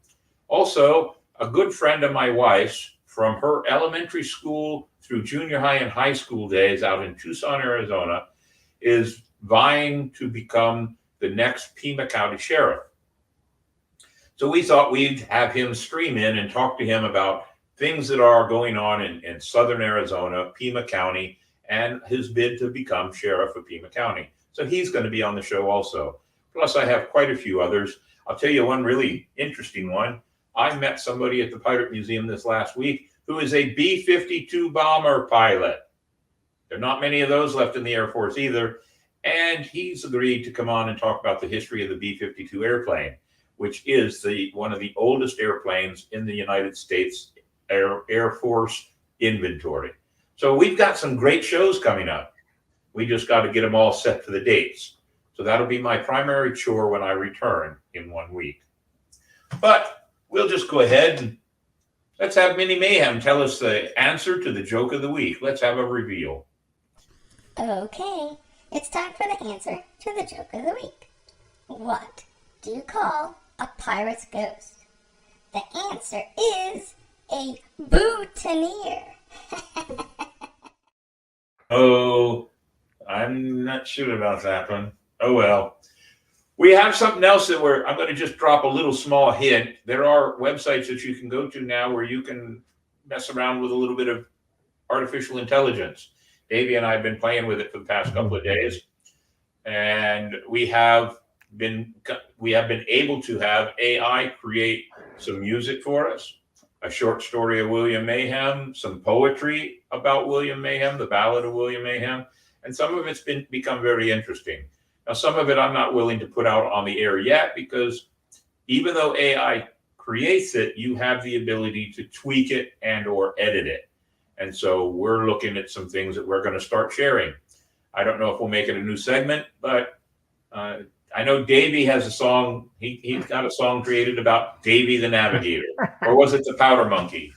Also, a good friend of my wife's from her elementary school through junior high and high school days out in Tucson, Arizona, is vying to become the next Pima County Sheriff. So we thought we'd have him stream in and talk to him about things that are going on in southern Arizona, Pima County, and his bid to become Sheriff of Pima County. So he's going to be on the show also. Plus, I have quite a few others. I'll tell you one really interesting one. I met somebody at the Pirate Museum this last week who is a B-52 bomber pilot. There are not many of those left in the Air Force either. And he's agreed to come on and talk about the history of the B-52 airplane, which is one of the oldest airplanes in the United States Air Force inventory. So we've got some great shows coming up. We just got to get them all set for the dates. So that'll be my primary chore when I return in 1 week. But we'll just go ahead and let's have Minnie Mayhem tell us the answer to the joke of the week. Let's have a reveal. Okay, it's time for the answer to the joke of the week. What do you call a pirate's ghost? The answer is a boutonniere. Oh, I'm not sure about that one. Oh, well. We have something else that I'm going to just drop a little small hint. There are websites that you can go to now where you can mess around with a little bit of artificial intelligence. Davey and I have been playing with it for the past couple of days, and we have been able to have AI create some music for us, a short story of William Mayhem, some poetry about William Mayhem, the Ballad of William Mayhem, and some of it's become very interesting. Now, some of it I'm not willing to put out on the air yet because even though AI creates it, you have the ability to tweak it and or edit it. And so we're looking at some things that we're going to start sharing. I don't know if we'll make it a new segment, but I know Davey has a song. He's got a song created about Davey the Navigator, or was it the Powder Monkey?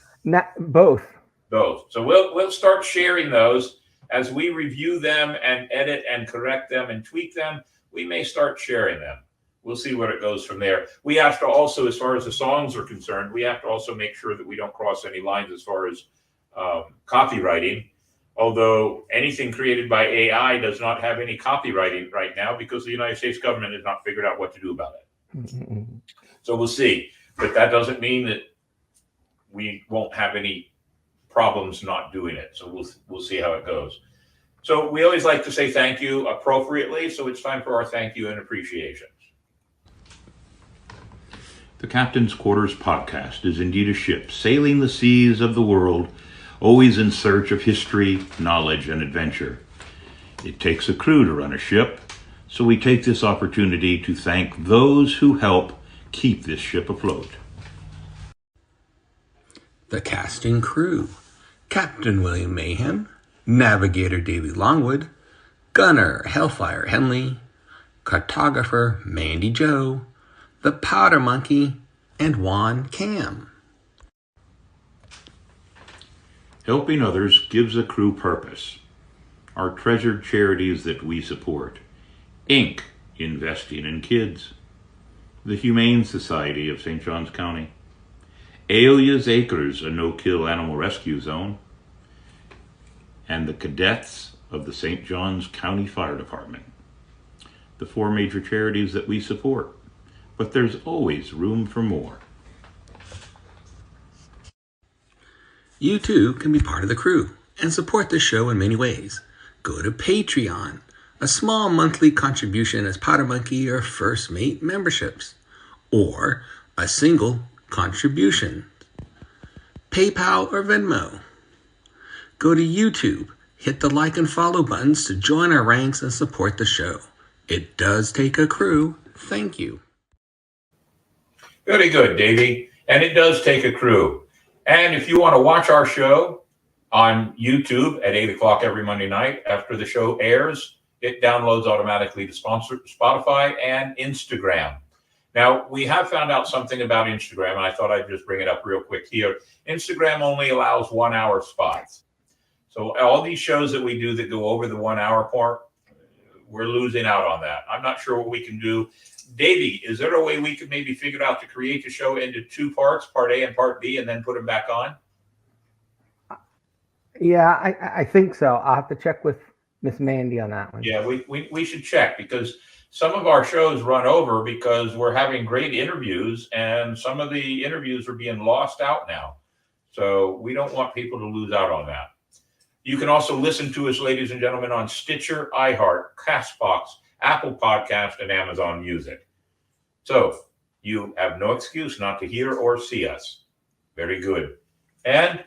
Both. Both. So we'll start sharing those as we review them and edit and correct them and tweak them. We may start sharing them. We'll see where it goes from there. We have to also, as far as the songs are concerned, we have to also make sure that we don't cross any lines as far as copywriting. Although anything created by AI does not have any copywriting right now because the United States government has not figured out what to do about it. So we'll see. But that doesn't mean that we won't have any problems not doing it. So we'll see how it goes. So we always like to say thank you appropriately. So it's time for our thank you and appreciations. The Captain's Quarters podcast is indeed a ship sailing the seas of the world, always in search of history, knowledge, and adventure. It takes a crew to run a ship, so we take this opportunity to thank those who help keep this ship afloat. The casting crew: Captain William Mayhem, Navigator Davy Longwood, Gunner Hellfire Henley, Cartographer Mandy Joe, the Powder Monkey, and Juan Cam. Helping others gives a crew purpose. Our treasured charities that we support: Inc., investing in kids; the Humane Society of St. Johns County; Aelia's Acres, a no-kill animal rescue zone; and the Cadets of the St. Johns County Fire Department. The four major charities that we support, but there's always room for more. You too can be part of the crew and support the show in many ways. Go to Patreon. A small monthly contribution as Powder Monkey or First Mate memberships, or a single contribution. PayPal or Venmo. Go to YouTube. Hit the like and follow buttons to join our ranks and support the show. It does take a crew. Thank you. Very good, Davey. And it does take a crew. And if you want to watch our show on YouTube at 8 o'clock every Monday night after the show airs, it downloads automatically to Spotify and Instagram. Now, we have found out something about Instagram, and I thought I'd just bring it up real quick here. Instagram only allows 1 hour spots. So all these shows that we do that go over the 1 hour part, we're losing out on that. I'm not sure what we can do. Davey, is there a way we could maybe figure out to create the show into 2 parts, part A and part B, and then put them back on? Yeah, I think so. I'll have to check with Miss Mandy on that one. Yeah, we should check because some of our shows run over because we're having great interviews and some of the interviews are being lost out now. So we don't want people to lose out on that. You can also listen to us, ladies and gentlemen, on Stitcher, iHeart, CastBox, Apple Podcast, and Amazon Music. So you have no excuse not to hear or see us. Very good. And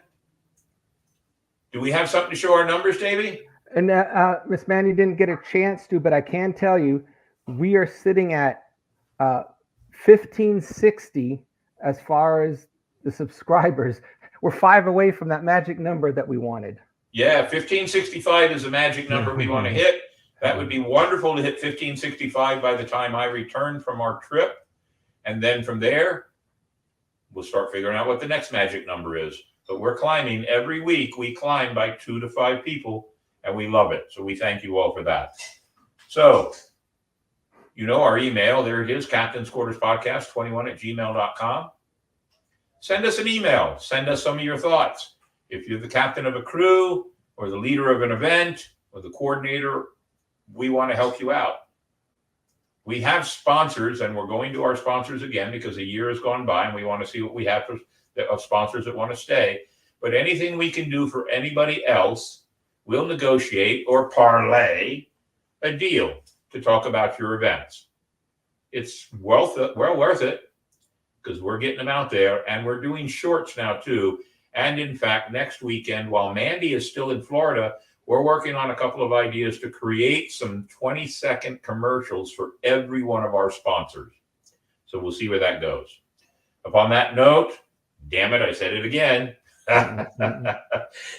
do we have something to show our numbers, Davey? And Miss Mandy didn't get a chance to, but I can tell you, we are sitting at 1560 as far as the subscribers. We're 5 away from that magic number that we wanted. Yeah, 1565 is the magic number we want to hit. That would be wonderful to hit 1565 by the time I return from our trip. And then from there, we'll start figuring out what the next magic number is. But we're climbing every week. We climb by 2 to 5 people, and we love it. So we thank you all for that. So, you know our email. There it is, Captain's Quarters Podcast 21@gmail.com. Send us an email. Send us some of your thoughts. If you're the captain of a crew or the leader of an event or the coordinator, we want to help you out. We have sponsors, and we're going to our sponsors again because a year has gone by, and we want to see what we have of sponsors that want to stay. But anything we can do for anybody else, we'll negotiate or parlay a deal to talk about your events. It's well worth it because we're getting them out there, and we're doing shorts now too. And in fact, next weekend, while Mandy is still in Florida, we're working on a couple of ideas to create some 20-second commercials for every one of our sponsors. So we'll see where that goes. Upon that note, damn it, I said it again.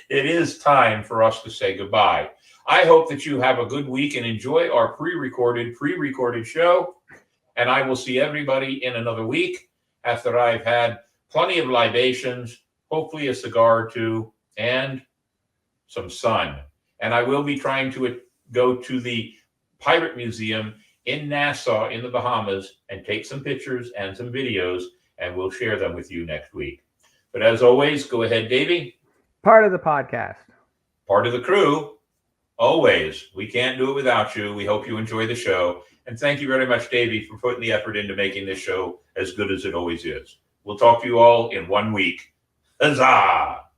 It is time for us to say goodbye. I hope that you have a good week and enjoy our pre-recorded show. And I will see everybody in another week after I've had plenty of libations, hopefully a cigar or two, and some sun. And I will be trying to go to the Pirate Museum in Nassau in the Bahamas and take some pictures and some videos, and we'll share them with you next week. But as always, go ahead, Davey. Part of the podcast. Part of the crew. Always. We can't do it without you. We hope you enjoy the show. And thank you very much, Davey, for putting the effort into making this show as good as it always is. We'll talk to you all in 1 week. Huzzah!